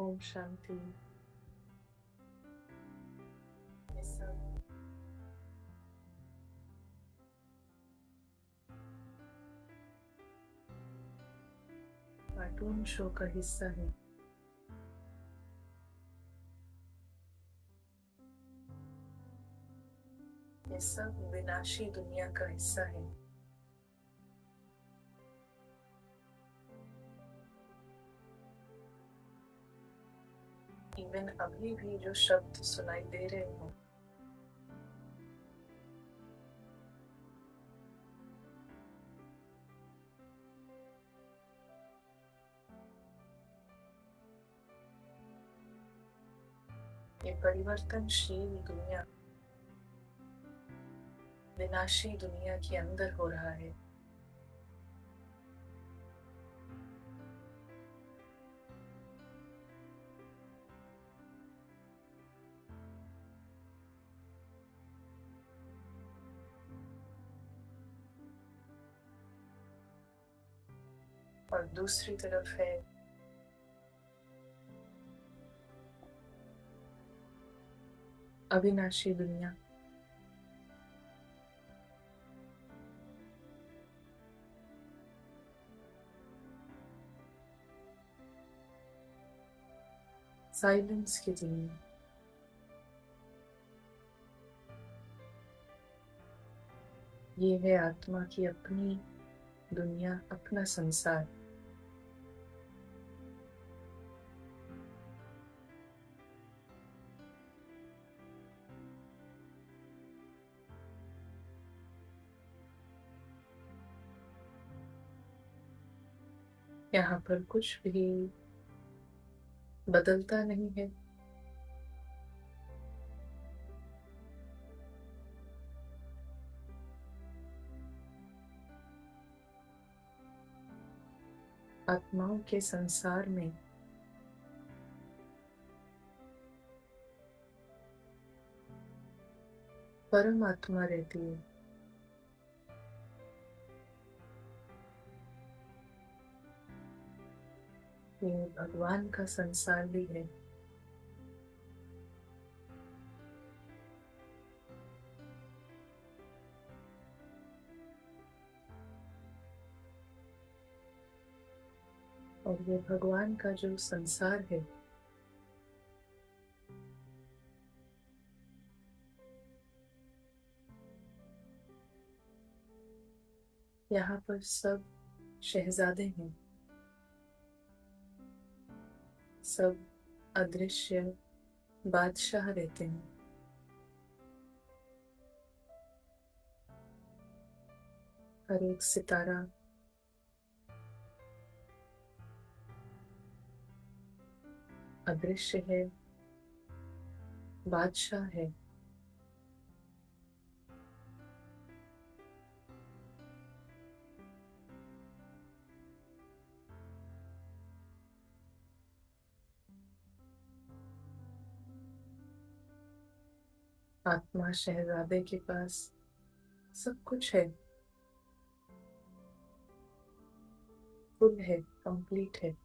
ओम शांति। ये सब cartoon show का हिस्सा है। ये सब विनाशी दुनिया का हिस्सा है। इवन अभी भी जो शब्द सुनाई दे रहे हो, ये परिवर्तनशील दुनिया विनाशी दुनिया के अंदर हो रहा है। और दूसरी तरफ है अविनाशी दुनिया। साइलेंस की दुनिया। ये है आत्मा की अपनी दुनिया, अपना संसार। यहाँ पर कुछ भी बदलता नहीं है। आत्माओं के संसार में परमात्मा रहती है। ये भगवान का संसार भी है। और ये भगवान का जो संसार है, यहाँ पर सब शहजादे हैं। सब अदृश्य बादशाह रहते हैं। हर एक सितारा अदृश्य है, बादशाह है। आत्मा शहजादे के पास सब कुछ है, फुल है, कंप्लीट है।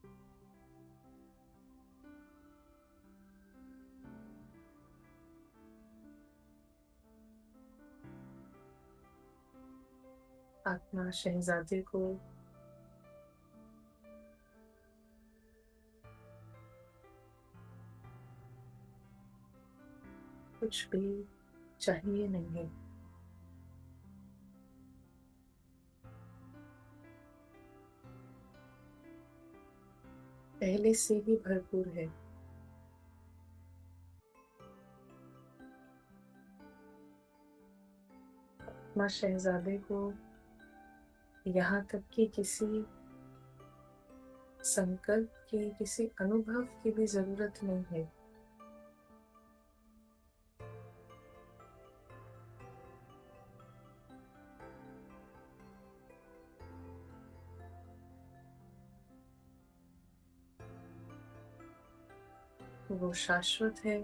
आत्मा शहजादे को कुछ भी चाहिए नहीं है। पहले से ही भरपूर है। आत्मा शहजादे को यहाँ तक कि किसी संकल्प की, किसी अनुभव की भी जरूरत नहीं है। वो शाश्वत है,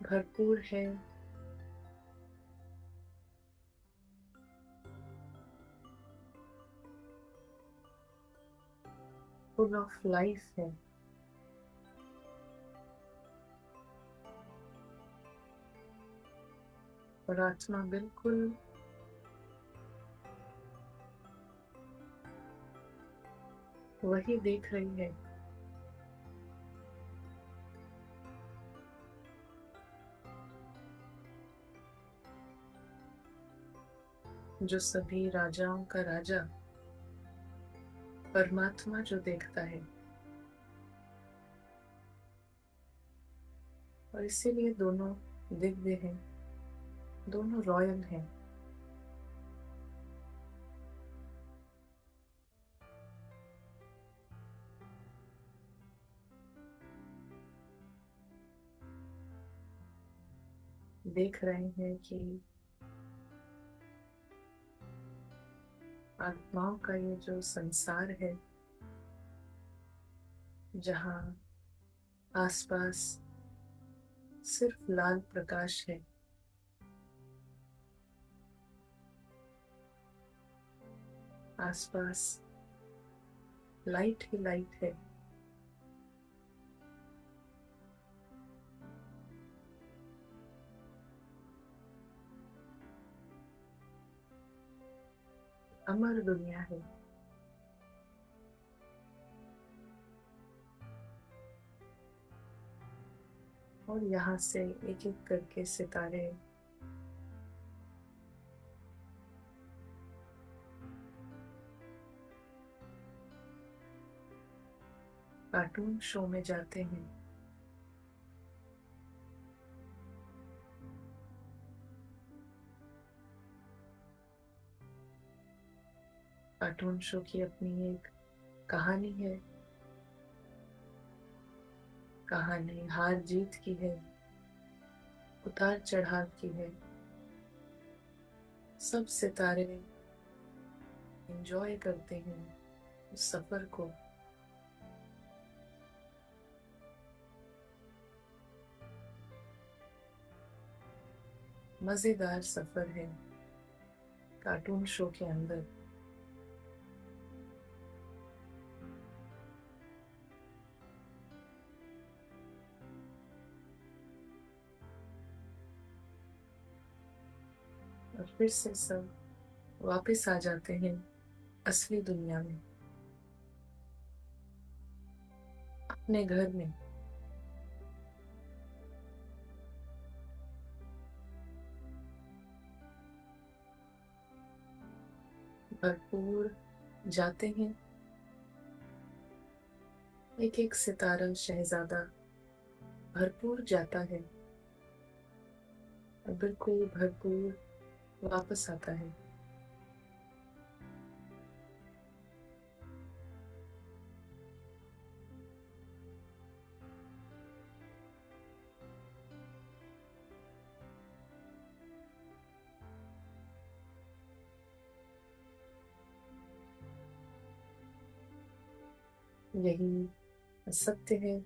भरपूर है, फुल ऑफ लाइफ है। और आत्मा बिल्कुल वही देख रही है जो सभी राजाओं का राजा, परमात्मा जो देखता है। और इसीलिए दोनों दिव्य हैं, दोनों रॉयल हैं। देख रहे हैं कि आत्माओं का ये जो संसार है, जहाँ आसपास सिर्फ लाल प्रकाश है, आसपास लाइट ही लाइट है। अमर दुनिया है। और यहाँ से एक एक करके सितारे कार्टून शो में जाते हैं। कार्टून शो की अपनी एक कहानी है। कहानी हार जीत की है, उतार चढ़ाव की है। सब सितारे एंजॉय करते हैं उस सफर को। मजेदार सफर है कार्टून शो के अंदर। और फिर से सब वापस आ जाते हैं असली दुनिया में, अपने घर में। भरपूर जाते हैं। एक एक सितारा शहजादा भरपूर जाता है और बिल्कुल भरपूर वापस आता है। यही सत्य है।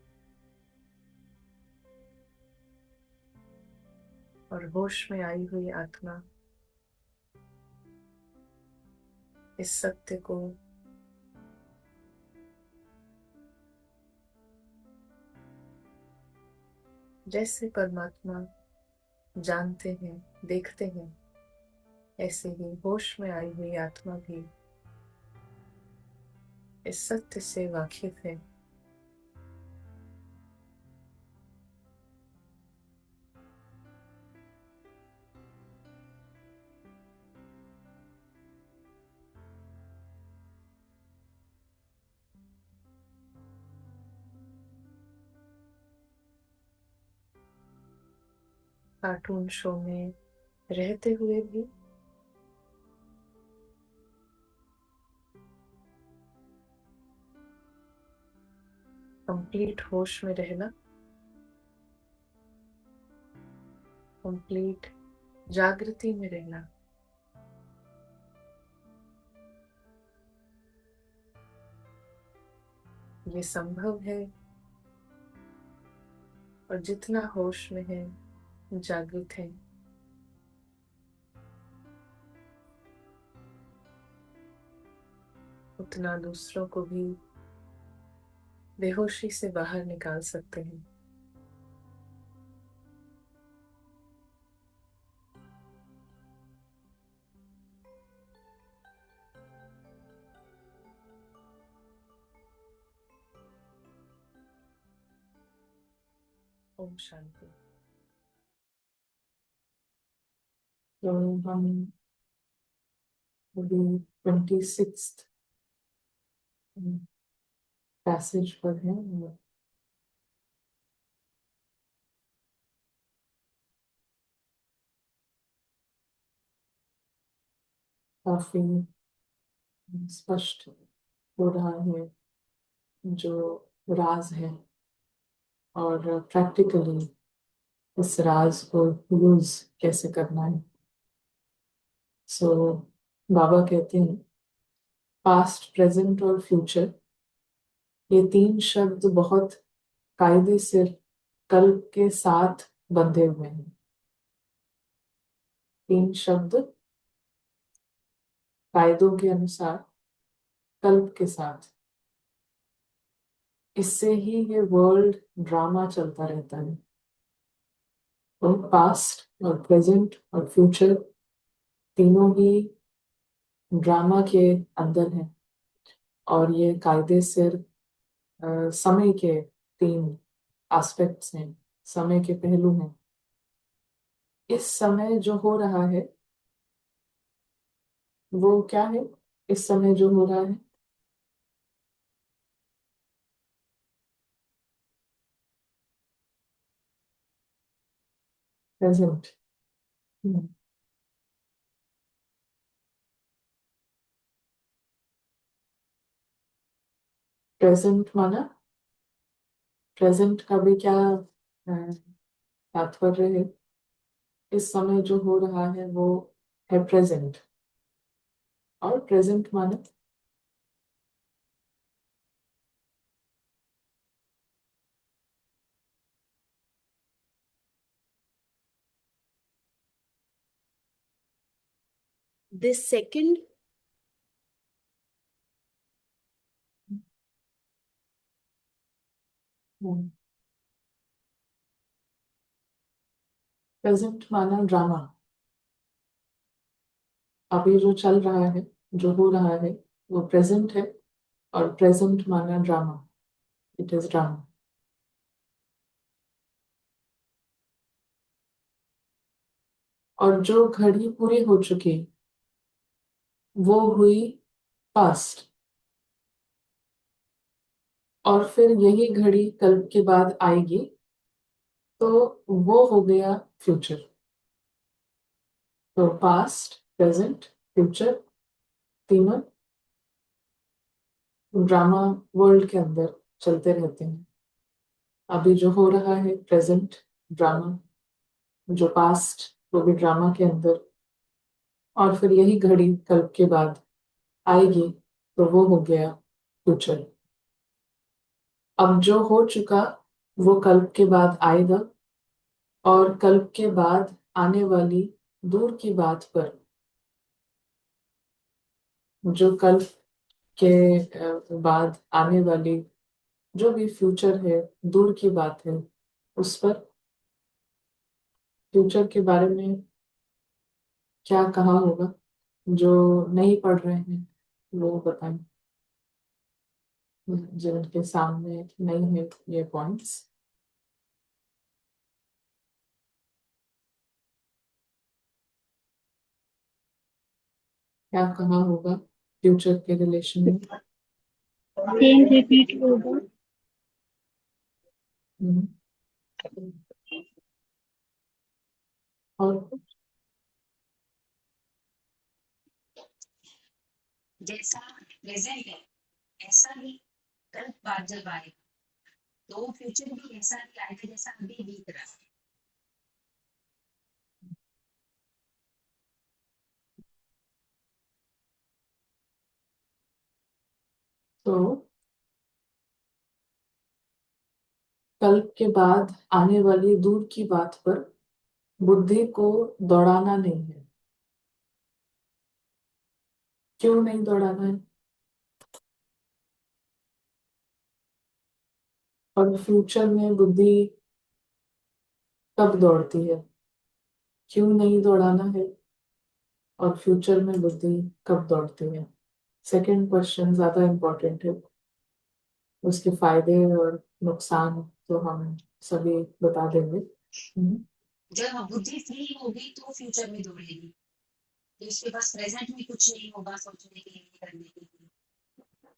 और होश में आई हुई आत्मा इस सत्य को जैसे परमात्मा जानते हैं, देखते हैं, ऐसे ही होश में आई हुई आत्मा भी इस सत्य से वाकिफ है। कार्टून शो में रहते हुए भी कंप्लीट होश में रहना, कंप्लीट जागृति में रहना, ये संभव है। और जितना होश में है, जागृत है, उतना दूसरों को भी बेहोशी से बाहर निकाल सकते हैं। ओम शांति। तो हम अभी 26th पैसेज पर हैं और काफी स्पष्ट हो रहा है जो राज है और प्रैक्टिकली इस राज को यूज कैसे करना है। सो बाबा कहते हैं पास्ट, प्रेजेंट और फ्यूचर, ये तीन शब्द बहुत कायदे से कल्प के साथ बंधे हुए हैं। तीन शब्द कायदों के अनुसार कल्प के साथ, इससे ही ये वर्ल्ड ड्रामा चलता रहता है। तो पास्ट और प्रेजेंट और फ्यूचर तीनों ही ड्रामा के अंदर हैं और ये कायदे से समय के तीन एस्पेक्ट्स हैं, समय के पहलू हैं। इस समय जो हो रहा है वो क्या है? इस समय जो हो रहा है प्रेजेंट। प्रेजेंट माना, प्रेजेंट का भी क्या तात्पर्य है? इस समय जो हो रहा है वो है प्रेजेंट, और प्रेजेंट माना this second प्रेजेंट माना ड्रामा। अभी जो चल रहा है, जो हो रहा है वो प्रेजेंट है, और प्रेजेंट माना ड्रामा, इट इज ड्रामा। और जो घड़ी पूरी हो चुकी वो हुई पास्ट, और फिर यही घड़ी कल के बाद आएगी तो वो हो गया फ्यूचर। तो पास्ट, प्रेजेंट, फ्यूचर तीनों ड्रामा वर्ल्ड के अंदर चलते रहते हैं। अभी जो हो रहा है प्रेजेंट ड्रामा, जो पास्ट वो भी ड्रामा के अंदर, और फिर यही घड़ी कल के बाद आएगी तो वो हो गया फ्यूचर। अब जो हो चुका वो कल के बाद आएगा, और कल के बाद आने वाली दूर की बात पर, जो कल के बाद आने वाली जो भी फ्यूचर है, दूर की बात है, उस पर फ्यूचर के बारे में क्या कहा होगा? जो नहीं पढ़ रहे हैं वो बताएं, जिनके सामने नहीं है ये पॉइंट्स। क्या कहा होगा फ्यूचर के रिलेशन में? सेम रिपीट होगा। हम्म, और कुछ? जैसा प्रेजेंट है ऐसा ही कल बाद जब आएगा तो फ्यूचर भी ऐसा ही आएगा जैसा अभी बीत रहा है। तो कल के बाद आने वाली दूर की बात पर बुद्धि को दौड़ाना नहीं है। क्यों नहीं दौड़ाना है? और फ्यूचर में बुद्धि कब दौड़ती है? क्यों नहीं दौड़ाना है? और फ्यूचर में बुद्धि कब दौड़ती है? सेकंड क्वेश्चन ज्यादा इम्पोर्टेंट है। उसके फायदे और नुकसान तो हम सभी बता देंगे। जब बुद्धि फ्री होगी तो फ्यूचर में दौड़ेगी, तो इसके पास प्रेजेंट में कुछ नहीं होगा सोचने के लिए, करने के लिए,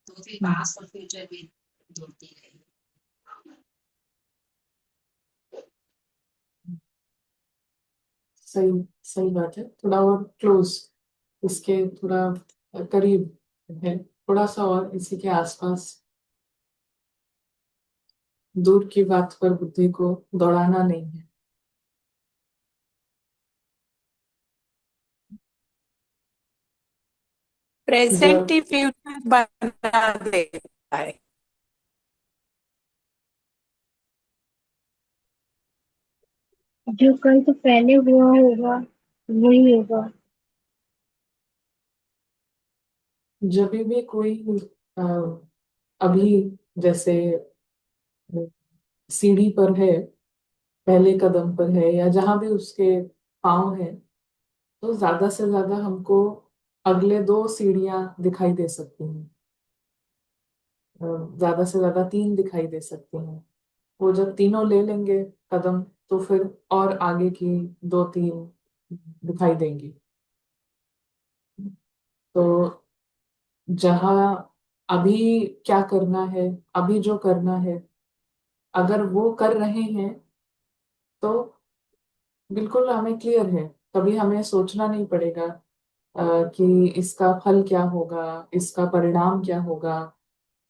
तो फिर पास्ट और फ्यूचर में दौड़ती रहेगी। सही सही बात है, थोड़ा और क्लोज, इसके थोड़ा करीब है, थोड़ा सा और इसी के आसपास। दूर की बात पर बुद्धि को दौड़ाना नहीं है। प्रेजेंट जब ही फ्यूचर बना देता है। जो कल तो पहले हुआ होगा वही होगा। जब भी कोई अ, अभी जैसे सीढ़ी पर है, पहले कदम पर है या जहां भी उसके पाँव है, तो ज्यादा से ज्यादा हमको अगले दो सीढ़ियां दिखाई दे सकती हैं, ज्यादा से ज्यादा तीन दिखाई दे सकती हैं। वो जब तीनों ले लेंगे कदम, तो फिर और आगे की दो तीन दिखाई देंगी। तो जहाँ अभी क्या करना है, अभी जो करना है, अगर वो कर रहे हैं तो बिल्कुल हमें क्लियर है, कभी हमें सोचना नहीं पड़ेगा कि इसका फल क्या होगा, इसका परिणाम क्या होगा,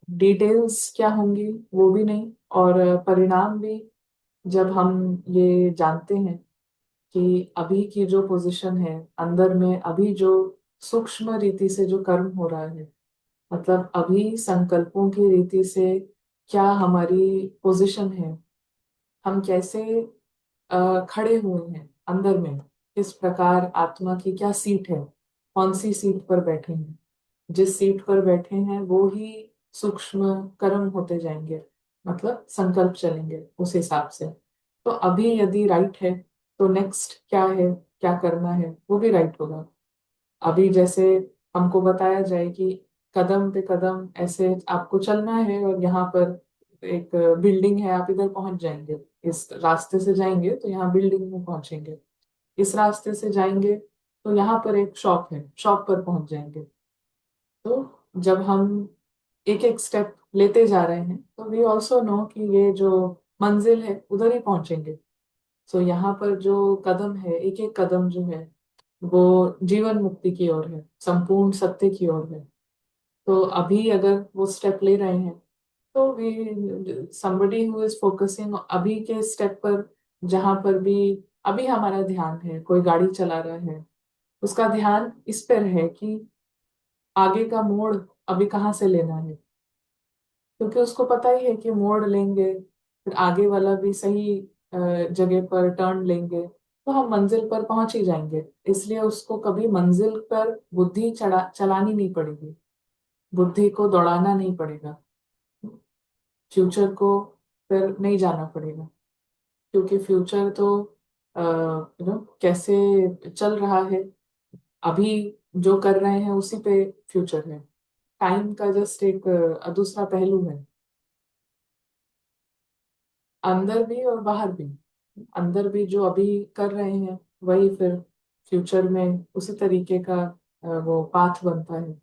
डिटेल्स क्या होंगी वो भी नहीं, और परिणाम भी। जब हम ये जानते हैं कि अभी की जो पोजीशन है अंदर में, अभी जो सूक्ष्म रीति से जो कर्म हो रहा है, मतलब अभी संकल्पों की रीति से क्या हमारी पोजीशन है, हम कैसे खड़े हुए हैं अंदर में, किस प्रकार आत्मा की क्या सीट है, कौन सी सीट पर बैठे हैं, जिस सीट पर बैठे हैं वो ही सूक्ष्म कर्म होते जाएंगे, मतलब संकल्प चलेंगे उस हिसाब से। तो अभी यदि राइट है तो नेक्स्ट क्या है, क्या करना है वो भी राइट होगा। अभी जैसे हमको बताया जाए कि कदम पे कदम ऐसे आपको चलना है, और यहाँ पर एक बिल्डिंग है, आप इधर पहुंच जाएंगे, इस रास्ते से जाएंगे तो यहाँ बिल्डिंग में पहुंचेंगे, इस रास्ते से जाएंगे तो यहाँ पर एक शॉप है, शॉप पर पहुंच जाएंगे। तो जब हम एक एक स्टेप लेते जा रहे हैं तो वी ऑल्सो नो कि ये जो मंजिल है उधर ही पहुंचेंगे। सो यहाँ पर जो कदम है, एक एक कदम जो है वो जीवन मुक्ति की ओर है, संपूर्ण सत्य की ओर है। तो अभी अगर वो स्टेप ले रहे हैं तो we somebody who is focusing अभी के स्टेप पर, जहां पर भी अभी हमारा ध्यान है, कोई गाड़ी चला रहा है, उसका ध्यान इस पर है कि आगे का मोड़ अभी कहाँ से लेना है, क्योंकि उसको पता ही है कि मोड़ लेंगे फिर आगे वाला भी सही जगह पर टर्न लेंगे तो हम मंजिल पर पहुंच ही जाएंगे। इसलिए उसको कभी मंजिल पर बुद्धि चलानी नहीं पड़ेगी, बुद्धि को दौड़ाना नहीं पड़ेगा, फ्यूचर को फिर नहीं जाना पड़ेगा, क्योंकि फ्यूचर तो कैसे चल रहा है, अभी जो कर रहे हैं उसी पे फ्यूचर है। टाइम का जस्ट एक दूसरा पहलू है, अंदर भी और बाहर भी। अंदर भी जो अभी कर रहे हैं वही फिर फ्यूचर में उसी तरीके का वो पाथ बनता है।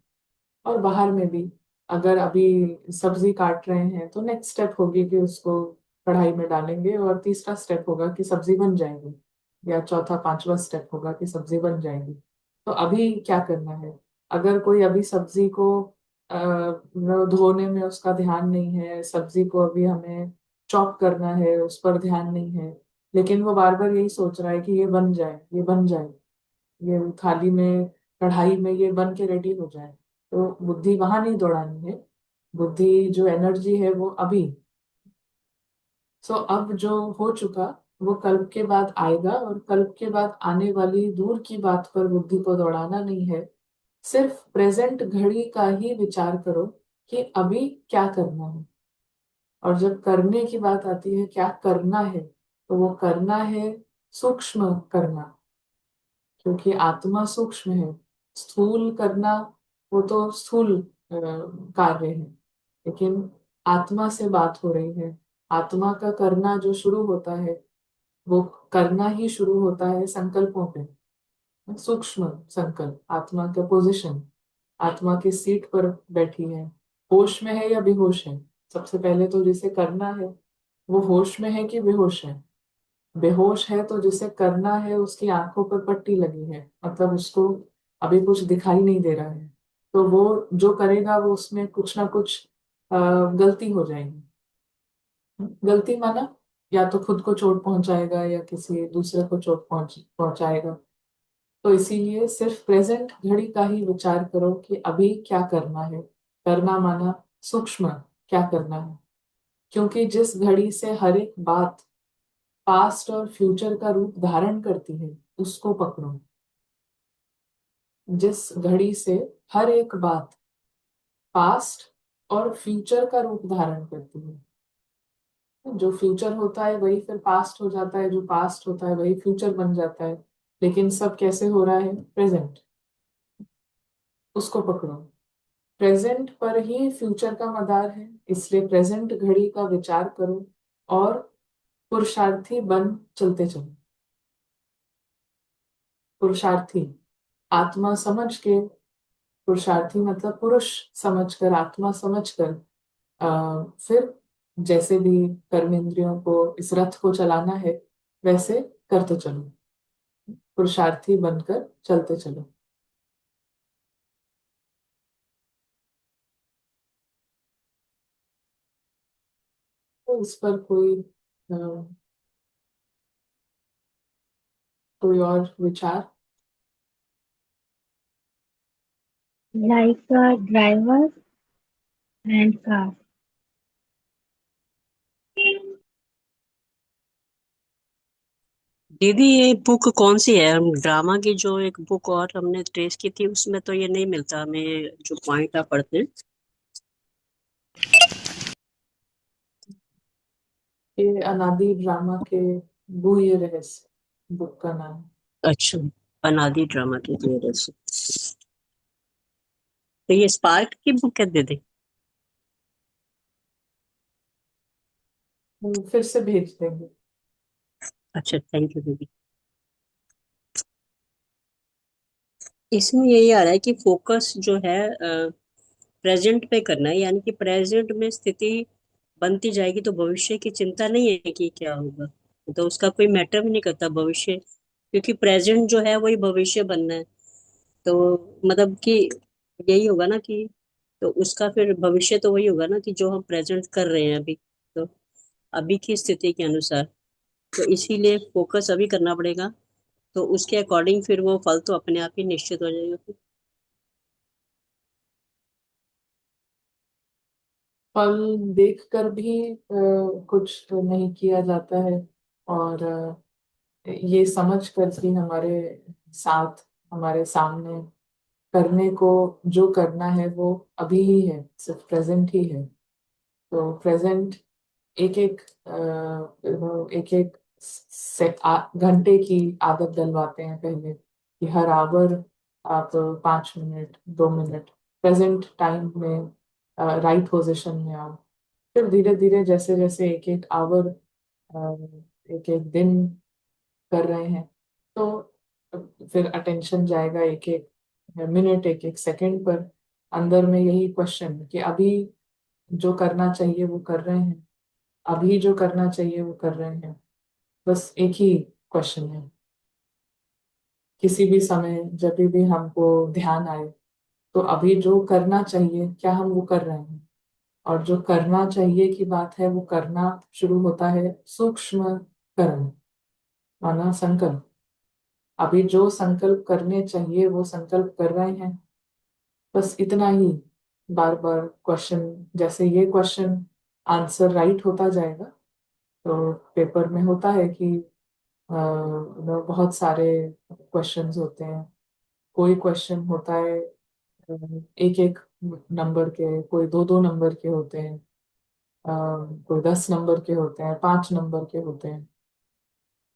और बाहर में भी अगर अभी सब्जी काट रहे हैं तो नेक्स्ट स्टेप होगी कि उसको कढ़ाई में डालेंगे, और तीसरा स्टेप होगा कि सब्जी बन जाएगी, या चौथा पांचवा स्टेप होगा कि सब्जी बन जाएगी। तो अभी क्या करना है, अगर कोई अभी सब्जी को धोने में उसका ध्यान नहीं है, सब्जी को अभी हमें चॉप करना है उस पर ध्यान नहीं है, लेकिन वो बार बार यही सोच रहा है कि ये बन जाए, ये बन जाए, ये थाली में कढ़ाई में ये बन के रेडी हो जाए, तो बुद्धि वहां नहीं दौड़ानी है, बुद्धि जो एनर्जी है वो अभी। सो अब जो हो चुका वो कल के बाद आएगा, और कल के बाद आने वाली दूर की बात पर बुद्धि को दौड़ाना नहीं है, सिर्फ प्रेजेंट घड़ी का ही विचार करो कि अभी क्या करना है। और जब करने की बात आती है क्या करना है, तो वो करना है सूक्ष्म करना, क्योंकि आत्मा सूक्ष्म है। स्थूल करना वो तो स्थूल कार्य है, लेकिन आत्मा से बात हो रही है, आत्मा का करना जो शुरू होता है वो करना ही शुरू होता है संकल्पों पे। सूक्ष्म संकल्प, आत्मा का पोजीशन, आत्मा की सीट पर बैठी है, होश में है या बेहोश है। सबसे पहले तो जिसे करना है वो होश में है कि बेहोश है। बेहोश है तो जिसे करना है उसकी आंखों पर पट्टी लगी है, मतलब उसको अभी कुछ दिखाई नहीं दे रहा है। तो वो जो करेगा वो उसमें कुछ ना कुछ गलती हो जाएगी। गलती माना या तो खुद को चोट पहुंचाएगा या किसी दूसरे को चोट पहुंचाएगा। तो इसीलिए सिर्फ प्रेजेंट घड़ी का ही विचार करो कि अभी क्या करना है। करना माना सूक्ष्म क्या करना है, क्योंकि जिस घड़ी से हर एक बात पास्ट और फ्यूचर का रूप धारण करती है उसको पकड़ो। जिस घड़ी से हर एक बात पास्ट और फ्यूचर का रूप धारण करती है, जो फ्यूचर होता है वही फिर पास्ट हो जाता है, जो पास्ट होता है वही फ्यूचर बन जाता है। लेकिन सब कैसे हो रहा है? प्रेजेंट। उसको पकड़ो। प्रेजेंट पर ही फ्यूचर का मदार है, इसलिए प्रेजेंट घड़ी का विचार करो और पुरुषार्थी बन चलते चलो। पुरुषार्थी आत्मा समझ के, पुरुषार्थी मतलब पुरुष समझकर, आत्मा समझकर फिर जैसे भी कर्मेंद्रियों को इस रथ को चलाना है वैसे करते चलो। पुरुषार्थी बनकर चलते चलो। तो इस पर कोई और विचार? like a driver and car. दीदी ये बुक कौन सी है? हम ड्रामा की जो एक बुक और हमने टेस्ट की थी उसमें तो ये नहीं मिलता हमें, ये जो पॉइंट आप पढ़ते हैं। ये अनादि ड्रामा के गुह्य रहस्य बुक का नाम। अच्छा, अनादि ड्रामा की वजह से। तो ये स्पार्क की बुक है दीदी? फिर से भेज देंगे। अच्छा, थैंक यू दीदी। इसमें यही आ रहा है कि फोकस जो है प्रेजेंट पे करना है, यानी कि प्रेजेंट में स्थिति बनती जाएगी तो भविष्य की चिंता नहीं है कि क्या होगा। तो उसका कोई मैटर भी नहीं करता भविष्य, क्योंकि प्रेजेंट जो है वही भविष्य बनना है। तो मतलब कि यही होगा ना कि तो उसका फिर भविष्य तो वही होगा ना कि जो हम प्रेजेंट कर रहे हैं अभी, तो अभी की स्थिति के अनुसार। तो इसीलिए फोकस अभी करना पड़ेगा, तो उसके अकॉर्डिंग फिर वो फल तो अपने आप ही निश्चित हो जाएगा। फल देखकर भी कुछ नहीं किया जाता है, और ये समझ कर कि हमारे साथ, हमारे सामने करने को जो करना है वो अभी ही है, सिर्फ प्रेजेंट ही है। तो प्रेजेंट एक एक एक एक घंटे की आदत डलवाते हैं पहले कि हर आवर आप 5 मिनट 2 मिनट प्रेजेंट टाइम में राइट पोजीशन में आओ। फिर धीरे धीरे जैसे जैसे एक एक आवर एक एक दिन कर रहे हैं तो फिर अटेंशन जाएगा एक एक मिनट एक एक सेकंड पर। अंदर में यही क्वेश्चन कि अभी जो करना चाहिए वो कर रहे हैं, अभी जो करना चाहिए वो कर रहे हैं। बस एक ही क्वेश्चन है। किसी भी समय जब भी हमको ध्यान आए तो अभी जो करना चाहिए क्या हम वो कर रहे हैं। और जो करना चाहिए की बात है वो करना शुरू होता है सूक्ष्म कर्म, माना संकल्प। अभी जो संकल्प करने चाहिए वो संकल्प कर रहे हैं, बस इतना ही। बार बार क्वेश्चन, जैसे ये क्वेश्चन आंसर राइट होता जाएगा तो पेपर में होता है कि बहुत सारे क्वेश्चंस होते हैं। कोई क्वेश्चन होता है एक एक नंबर के, कोई दो दो नंबर के होते हैं, कोई 10 नंबर के होते हैं, 5 नंबर के होते हैं।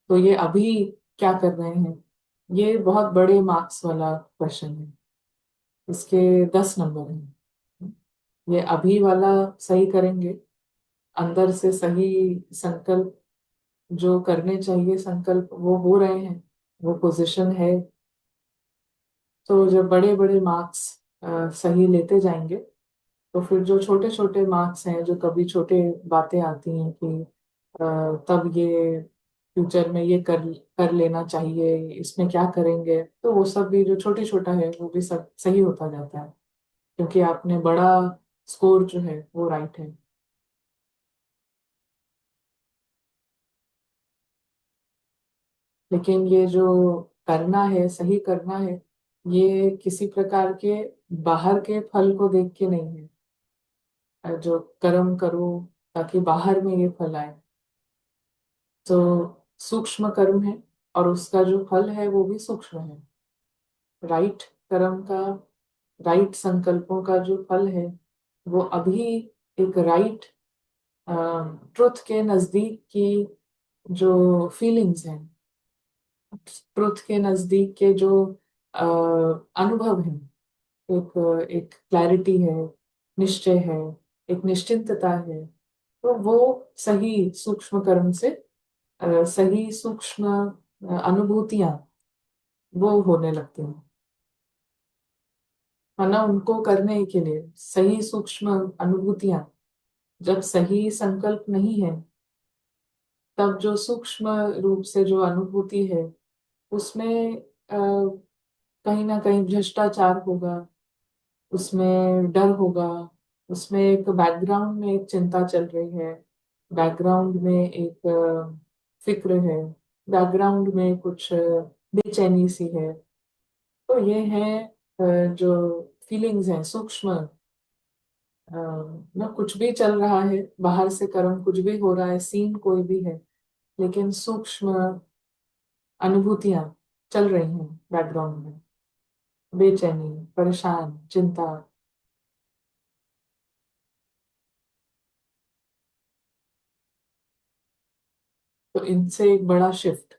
तो ये अभी क्या कर रहे हैं, ये बहुत बड़े मार्क्स वाला क्वेश्चन है। इसके 10 नंबर हैं। ये अभी वाला सही करेंगे, अंदर से सही संकल्प जो करने चाहिए संकल्प वो हो रहे हैं, वो पोजीशन है। तो जब बड़े बड़े मार्क्स सही लेते जाएंगे तो फिर जो छोटे छोटे मार्क्स हैं, जो कभी छोटे बातें आती हैं कि तब ये फ्यूचर में ये कर कर लेना चाहिए, इसमें क्या करेंगे, तो वो सब भी जो छोटे छोटा है वो भी सब सही होता जाता है, क्योंकि आपने बड़ा स्कोर जो है वो राइट है। लेकिन ये जो करना है, सही करना है, ये किसी प्रकार के बाहर के फल को देख के नहीं है। जो कर्म करो ताकि बाहर में ये फल आए, तो सूक्ष्म कर्म है और उसका जो फल है वो भी सूक्ष्म है। राइट कर्म का, राइट संकल्पों का जो फल है वो अभी एक राइट ट्रुथ के नजदीक की जो फीलिंग्स हैं, ट्रुथ के नजदीक के जो अनुभव हैं, एक एक क्लैरिटी है, निश्चय है, एक निश्चिंतता है, तो वो सही सूक्ष्म कर्म से सही सूक्ष्म अनुभूतियां वो होने लगती हैं। है ना, उनको करने के लिए सही सूक्ष्म अनुभूतियां, जब सही संकल्प नहीं है तब जो सूक्ष्म रूप से जो अनुभूति है उसमें कहीं ना कहीं भ्रष्टाचार होगा, उसमें डर होगा, उसमें एक बैकग्राउंड में एक चिंता चल रही है, बैकग्राउंड में एक फिक्र है, बैकग्राउंड में कुछ बेचैनी सी है। तो ये है जो फीलिंग्स हैं सूक्ष्म, ना कुछ भी चल रहा है, बाहर से कर्म कुछ भी हो रहा है, सीन कोई भी है, लेकिन सूक्ष्म अनुभूतियां चल रही हैं बैकग्राउंड में, बेचैनी, परेशान, चिंता। तो इनसे एक बड़ा शिफ्ट,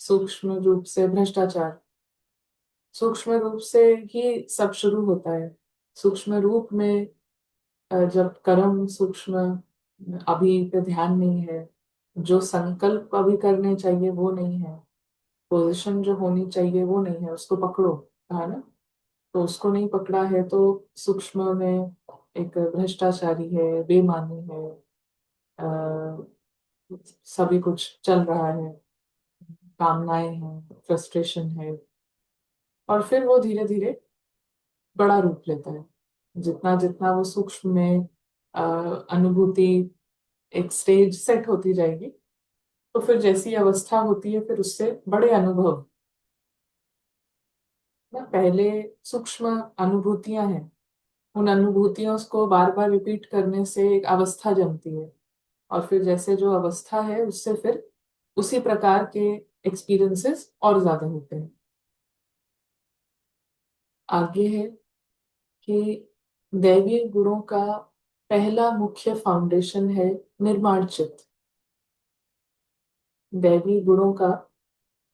सूक्ष्म रूप से भ्रष्टाचार, सूक्ष्म रूप से ही सब शुरू होता है। सूक्ष्म रूप में जब कर्म सूक्ष्म अभी पे ध्यान नहीं है, जो संकल्प अभी करने चाहिए वो नहीं है, पोजीशन जो होनी चाहिए वो नहीं है, उसको पकड़ो, है ना, तो उसको नहीं पकड़ा है तो सूक्ष्म में एक भ्रष्टाचारी है, बेईमानी है, अ, सभी कुछ चल रहा है, कामनाएं हैं, फ्रस्ट्रेशन है, और फिर वो धीरे धीरे बड़ा रूप लेता है। जितना जितना वो सूक्ष्म में अनुभूति एक स्टेज सेट होती जाएगी, तो फिर जैसी अवस्था होती है फिर उससे बड़े अनुभव ना, पहले सूक्ष्म अनुभूतियां हैं, उन अनुभूतियों को बार बार रिपीट करने से एक अवस्था जमती है, और फिर जैसे जो अवस्था है उससे फिर उसी प्रकार के एक्सपीरियंसेस और ज्यादा होते हैं। आगे है कि दैवीय गुणों का पहला मुख्य फाउंडेशन है निर्माण चित्त। दैवी गुणों का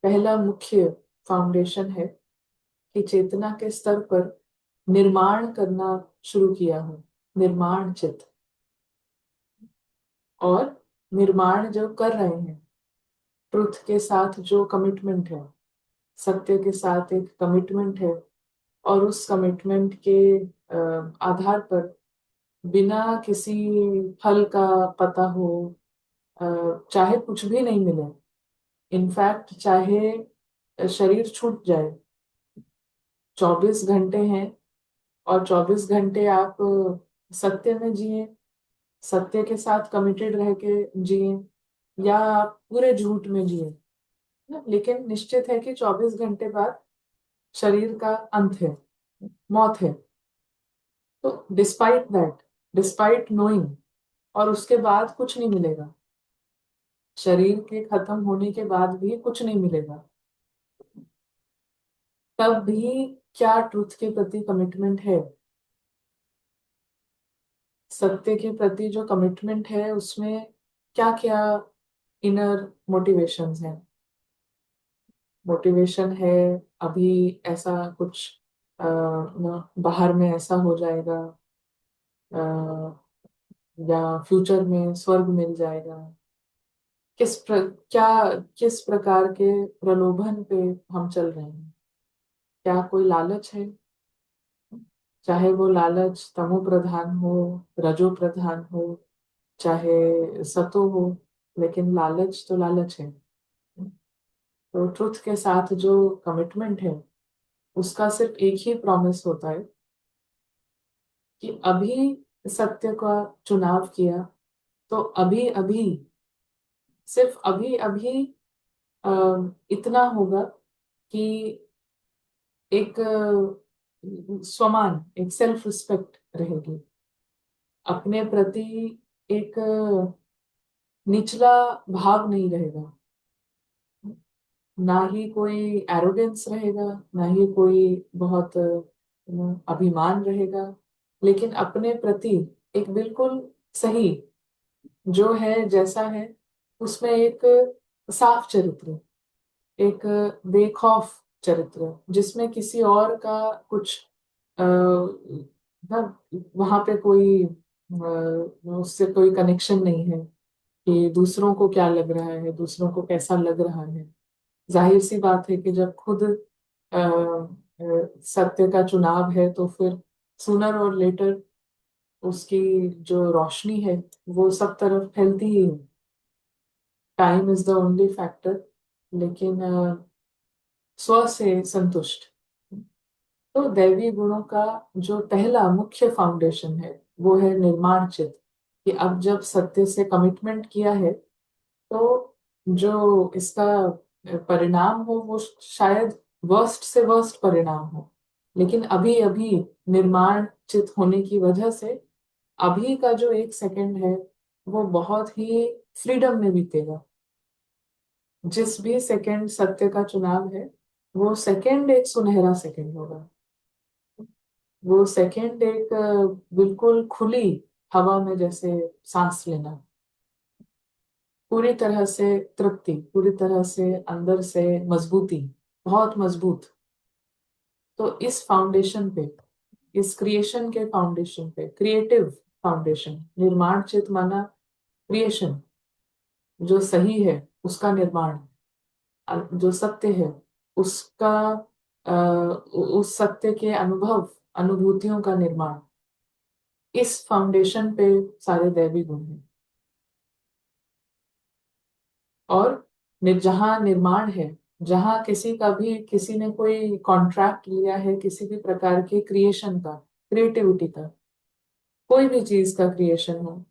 पहला मुख्य फाउंडेशन है कि चेतना के स्तर पर निर्माण करना शुरू किया हो, निर्माण चित्त। और निर्माण जो कर रहे हैं, ट्रुथ के साथ जो कमिटमेंट है, सत्य के साथ एक कमिटमेंट है, और उस कमिटमेंट के आधार पर बिना किसी फल का पता हो, चाहे कुछ भी नहीं मिले, इनफैक्ट चाहे शरीर छूट जाए, 24 घंटे हैं और 24 घंटे आप सत्य में जिए, सत्य के साथ कमिटेड रह के जिए, या आप पूरे झूठ में जिए ना, लेकिन निश्चित है कि 24 घंटे बाद शरीर का अंत है, मौत है। तो डिस्पाइट दैट, डिस्पाइट नोइंग, और उसके बाद कुछ नहीं मिलेगा, शरीर के खत्म होने के बाद भी कुछ नहीं मिलेगा, तब भी क्या ट्रुथ के प्रति कमिटमेंट है, सत्य के प्रति जो कमिटमेंट है उसमें क्या क्या इनर मोटिवेशंस हैं, मोटिवेशन है, अभी ऐसा कुछ बाहर में ऐसा हो जाएगा, या फ्यूचर में स्वर्ग मिल जाएगा, क्या किस प्रकार के प्रलोभन पे हम चल रहे हैं? क्या कोई लालच है? चाहे वो लालच तमो प्रधान हो, रजो प्रधान हो, चाहे सतो हो, लेकिन लालच तो लालच है। तो ट्रुथ के साथ जो कमिटमेंट है, उसका सिर्फ एक ही प्रॉमिस होता है कि अभी सत्य का चुनाव किया तो अभी अभी, सिर्फ अभी अभी इतना होगा कि एक स्वमान, एक सेल्फ रिस्पेक्ट रहेगी अपने प्रति, एक निचला भाव नहीं रहेगा, ना ही कोई एरोगेंस रहेगा, ना ही कोई बहुत अभिमान रहेगा, लेकिन अपने प्रति एक बिल्कुल सही जो है जैसा है, उसमें एक साफ चरित्र, एक बेखौफ चरित्र, जिसमें किसी और का कुछ ना, वहां पे कोई उससे कोई कनेक्शन नहीं है कि दूसरों को क्या लग रहा है, दूसरों को कैसा लग रहा है। जाहिर सी बात है कि जब खुद सत्य का चुनाव है तो फिर सूनर और लेटर उसकी जो रोशनी है वो सब तरफ फैलती ही है। Time is the only factor, लेकिन स्व से संतुष्ट। तो दैवी गुणों का जो पहला मुख्य फाउंडेशन है वो है निर्माण चित्त, कि अब जब सत्य से कमिटमेंट किया है तो जो इसका परिणाम हो वो शायद वर्स्ट से वर्स्ट परिणाम हो, लेकिन अभी अभी निर्माण चित्त होने की वजह से अभी का जो एक सेकंड है वो बहुत ही फ्रीडम में बीतेगा। जिस भी सेकंड सत्य का चुनाव है, वो सेकंड एक सुनहरा सेकंड होगा। वो सेकंड एक बिल्कुल खुली हवा में जैसे सांस लेना, पूरी तरह से तृप्ति, पूरी तरह से अंदर से मजबूती, बहुत मजबूत। तो इस फाउंडेशन पे, इस क्रिएशन के फाउंडेशन पे, क्रिएटिव फाउंडेशन, निर्माण चित माना क्रिएशन, जो सही है उसका निर्माण, जो सत्य है उसका उस सत्य के अनुभव, अनुभूतियों का निर्माण, इस फाउंडेशन पे सारे दैवी गुण हैं। और जहाँ निर्माण है, जहाँ किसी का भी, किसी ने कोई कॉन्ट्रैक्ट लिया है किसी भी प्रकार के क्रिएशन का, क्रिएटिविटी का, कोई भी चीज का क्रिएशन हो,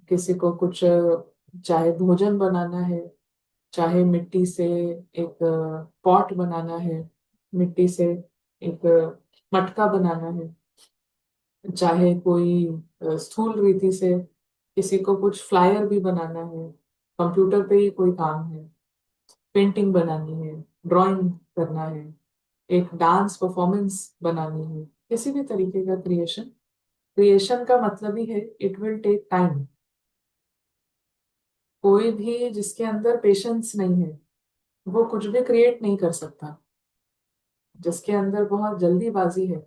किसी को कुछ, चाहे भोजन बनाना है, चाहे मिट्टी से एक पॉट बनाना है, मिट्टी से एक मटका बनाना है, चाहे कोई स्थूल रीति से किसी को कुछ फ्लायर भी बनाना है, कंप्यूटर पे ही कोई काम है, पेंटिंग बनानी है, ड्राइंग करना है, एक डांस परफॉर्मेंस बनानी है, किसी भी तरीके का क्रिएशन, क्रिएशन का मतलब ही है इट विल टेक टाइम। कोई भी जिसके अंदर पेशेंस नहीं है वो कुछ भी क्रिएट नहीं कर सकता। जिसके अंदर बहुत जल्दीबाजी है,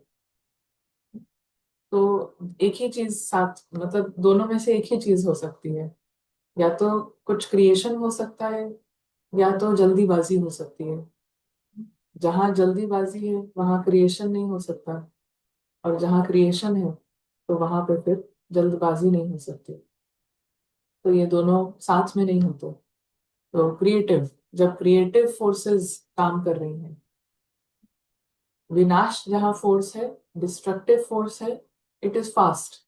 तो एक ही चीज साथ, मतलब दोनों में से एक ही चीज हो सकती है, या तो कुछ क्रिएशन हो सकता है या तो जल्दीबाजी हो सकती है। जहाँ जल्दीबाजी है वहां क्रिएशन नहीं हो सकता, और जहाँ क्रिएशन है तो वहां पे फिर जल्दबाजी नहीं हो सकती। तो ये दोनों साथ में नहीं होते। तो क्रिएटिव, जब क्रिएटिव फोर्सेस काम कर रही हैं, विनाश जहाँ फोर्स है, डिस्ट्रक्टिव फोर्स है, it is fast.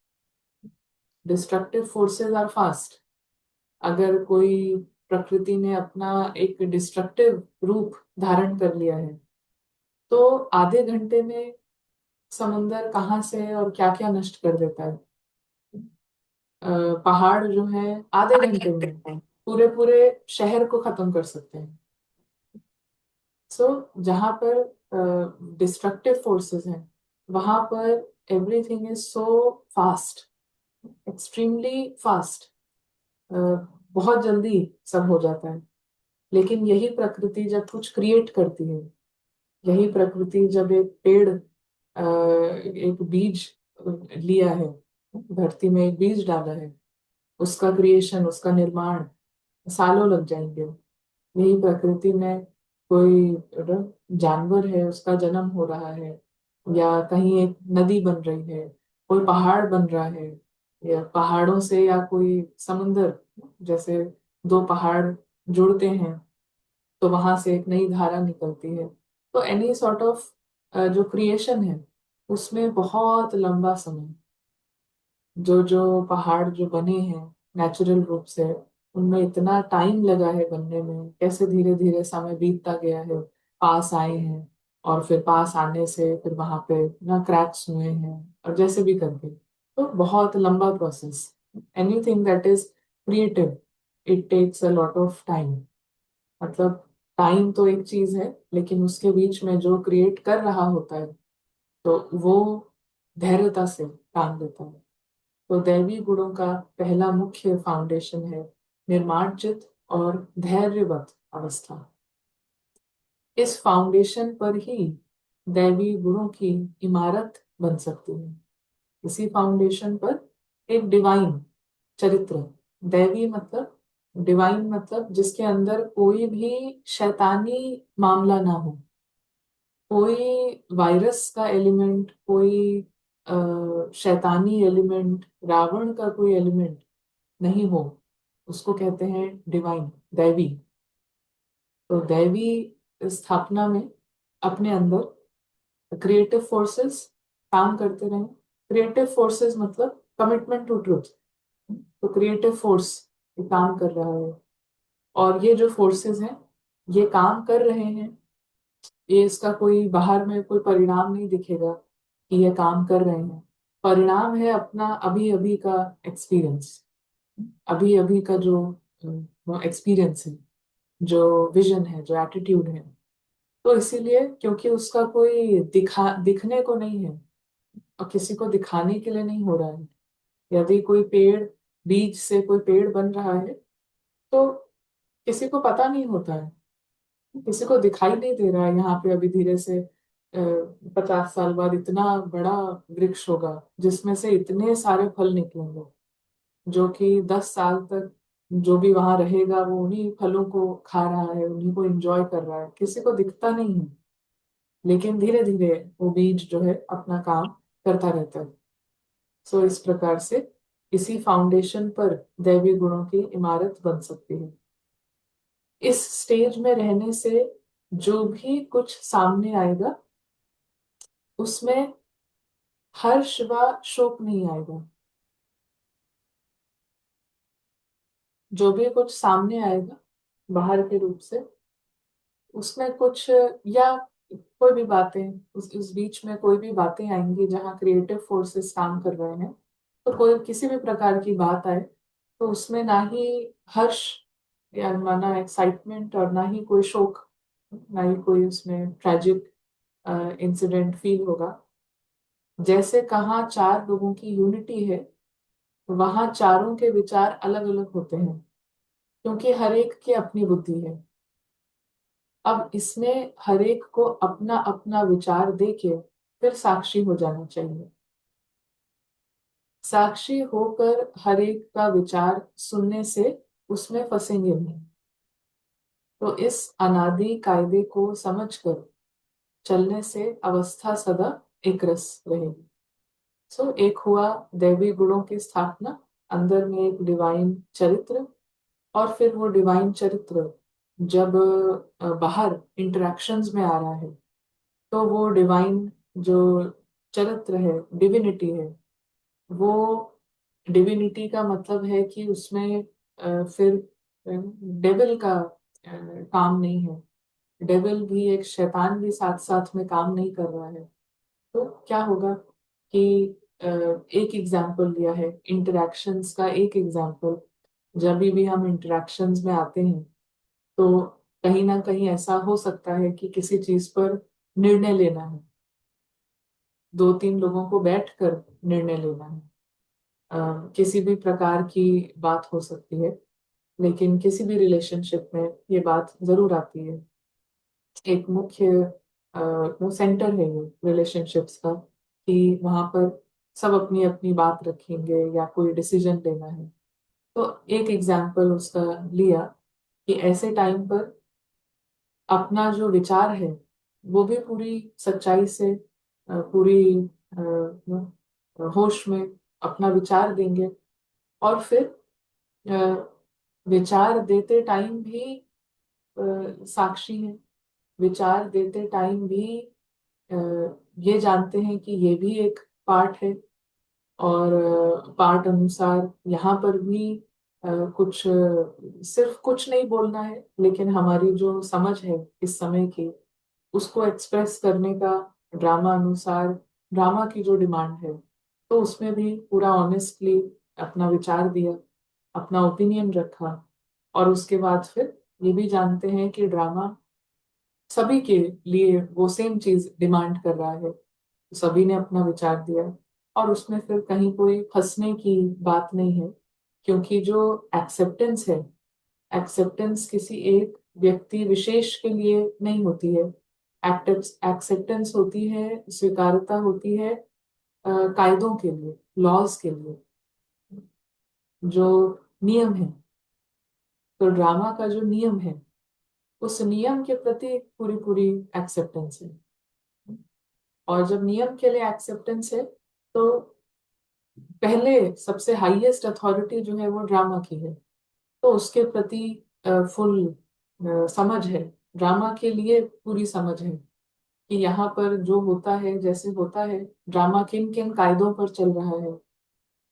Destructive forces are fast. अगर कोई प्रकृति ने अपना एक डिस्ट्रक्टिव रूप धारण कर लिया है तो आधे घंटे में समुंदर कहाँ से और क्या क्या नष्ट कर देता है। पहाड़ जो है आधे घंटे में पूरे पूरे शहर को खत्म कर सकते हैं। सो जहाँ पर डिस्ट्रक्टिव फोर्सेस हैं वहां पर everything is so fast, extremely fast, बहुत जल्दी सब हो जाता है। लेकिन यही प्रकृति जब कुछ क्रिएट करती है, यही प्रकृति जब एक पेड़ एक बीज लिया है, धरती में एक बीज डाला है, उसका क्रिएशन, उसका निर्माण सालों लग जाएंगे। यही प्रकृति में कोई जानवर है, उसका जन्म हो रहा है, या कहीं एक नदी बन रही है, कोई पहाड़ बन रहा है, या पहाड़ों से या कोई समुंदर, जैसे दो पहाड़ जुड़ते हैं तो वहां से एक नई धारा निकलती है। तो एनी सॉर्ट ऑफ जो क्रिएशन है उसमें बहुत लंबा समय, जो जो पहाड़ जो बने हैं नेचुरल रूप से, उनमें इतना टाइम लगा है बनने में, कैसे धीरे धीरे समय बीतता गया है, पास आए हैं, और फिर पास आने से फिर वहां पे ना क्रैक्स हुए हैं, और जैसे भी करके, तो बहुत लंबा process. Anything that is creative, it takes a lot of time. मतलब टाइम तो एक चीज है, लेकिन उसके बीच में जो क्रिएट कर रहा होता है तो वो धैर्यता से काम लेता है। तो दैवी गुणों का पहला मुख्य फाउंडेशन है निर्माणचित और धैर्यवत अवस्था। इस फाउंडेशन पर ही दैवी गुणों की इमारत बन सकती है। इसी फाउंडेशन पर एक डिवाइन चरित्र, दैवी मतलब, डिवाइन मतलब जिसके अंदर कोई भी शैतानी मामला ना हो, कोई वायरस का एलिमेंट, कोई शैतानी एलिमेंट, रावण का कोई एलिमेंट नहीं हो, उसको कहते हैं डिवाइन, दैवी। तो दैवी स्थापना में अपने अंदर क्रिएटिव फोर्सेस काम करते रहे। क्रिएटिव फोर्सेस मतलब कमिटमेंट टू ट्रुथ। तो क्रिएटिव फोर्स ये काम कर रहा है, और ये जो फोर्सेस हैं ये काम कर रहे हैं, ये इसका कोई बाहर में कोई परिणाम नहीं दिखेगा कि ये काम कर रहे हैं। परिणाम है अपना अभी अभी का एक्सपीरियंस, अभी अभी का जो एक्सपीरियंस है, जो विजन है, जो एटीट्यूड है। तो इसीलिए क्योंकि उसका कोई दिखने को नहीं है, और किसी को दिखाने के लिए नहीं हो रहा है। यदि कोई पेड़, बीज से कोई पेड़ बन रहा है तो किसी को पता नहीं होता है, किसी को दिखाई नहीं दे रहा है यहाँ पे अभी धीरे से 50 साल बाद इतना बड़ा वृक्ष होगा जिसमें से इतने सारे फल निकलेंगे, जो कि 10 साल तक जो भी वहां रहेगा वो उन्हीं फलों को खा रहा है, उन्हीं को एंजॉय कर रहा है, किसी को दिखता नहीं है। लेकिन धीरे धीरे वो बीज जो है अपना काम करता रहता है। सो इस प्रकार से इसी फाउंडेशन पर दैवी गुणों की इमारत बन सकती है। इस स्टेज में रहने से जो भी कुछ सामने आएगा उसमें हर्ष व शोक नहीं आएगा। जो भी कुछ सामने आएगा बाहर के रूप से, उसमें कुछ, या कोई भी बातें, उस बीच में कोई भी बातें आएंगी जहाँ क्रिएटिव फोर्सेस काम कर रहे हैं, तो कोई किसी भी प्रकार की बात आए तो उसमें ना ही हर्ष या माना एक्साइटमेंट, और ना ही कोई शोक, ना ही कोई उसमें ट्रेजिक इंसिडेंट फील होगा। जैसे कहाँ चार लोगों की यूनिटी है, वहां चारों के विचार अलग अलग होते हैं, क्योंकि हर एक की अपनी बुद्धि है। अब इसमें हर एक को अपना अपना विचार देके फिर साक्षी हो जाना चाहिए। साक्षी होकर हर एक का विचार सुनने से उसमें फंसेंगे नहीं। तो इस अनादि कायदे को समझकर चलने से अवस्था सदा एक रस रहेगी। सो एक हुआ दैवी गुणों की स्थापना, अंदर में एक डिवाइन चरित्र, और फिर वो डिवाइन चरित्र जब बाहर इंटरेक्शंस में आ रहा है तो वो डिवाइन जो चरित्र है, डिविनिटी है, वो डिविनिटी का मतलब है कि उसमें फिर डेविल का काम नहीं है। डेविल भी, एक शैतान भी साथ साथ में काम नहीं कर रहा है। तो क्या होगा कि एक एग्जाम्पल लिया है इंटरेक्शंस का, एक एग्जाम्पल, जब भी हम इंटरेक्शंस में आते हैं तो कहीं ना कहीं ऐसा हो सकता है कि किसी चीज पर निर्णय लेना है, दो तीन लोगों को बैठकर निर्णय लेना है, किसी भी प्रकार की बात हो सकती है। लेकिन किसी भी रिलेशनशिप में ये बात जरूर आती है। एक मुख्य वो सेंटर है ये रिलेशनशिप्स का, कि वहां पर सब अपनी अपनी बात रखेंगे या कोई डिसीजन लेना है। तो एक एग्जाम्पल उसका लिया कि ऐसे टाइम पर अपना जो विचार है वो भी पूरी सच्चाई से पूरी होश में अपना विचार देंगे, और फिर अ, विचार देते टाइम भी साक्षी हैं। विचार देते टाइम भी अ, ये जानते हैं कि ये भी एक पार्ट है, और पार्ट अनुसार यहाँ पर भी कुछ सिर्फ कुछ नहीं बोलना है, लेकिन हमारी जो समझ है इस समय की उसको एक्सप्रेस करने का ड्रामा अनुसार, ड्रामा की जो डिमांड है, तो उसमें भी पूरा ऑनेस्टली अपना विचार दिया, अपना ओपिनियन रखा। और उसके बाद फिर ये भी जानते हैं कि ड्रामा सभी के लिए वो सेम चीज डिमांड कर रहा है, सभी ने अपना विचार दिया, और उसमें फिर कहीं कोई फंसने की बात नहीं है। क्योंकि जो एक्सेप्टेंस है, एक्सेप्टेंस किसी एक व्यक्ति विशेष के लिए नहीं होती है। एक्सेप्टेंस होती है, स्वीकारता होती है कायदों के लिए, लॉज के लिए, जो नियम है। तो ड्रामा का जो नियम है, उस नियम के प्रति पूरी पूरी एक्सेप्टेंस है। और जब नियम के लिए एक्सेप्टेंस है, तो पहले सबसे हाईएस्ट अथॉरिटी जो है वो ड्रामा की है, तो उसके प्रति फुल समझ है, ड्रामा के लिए पूरी समझ है कि यहाँ पर जो होता है, जैसे होता है, ड्रामा किन किन कायदों पर चल रहा है,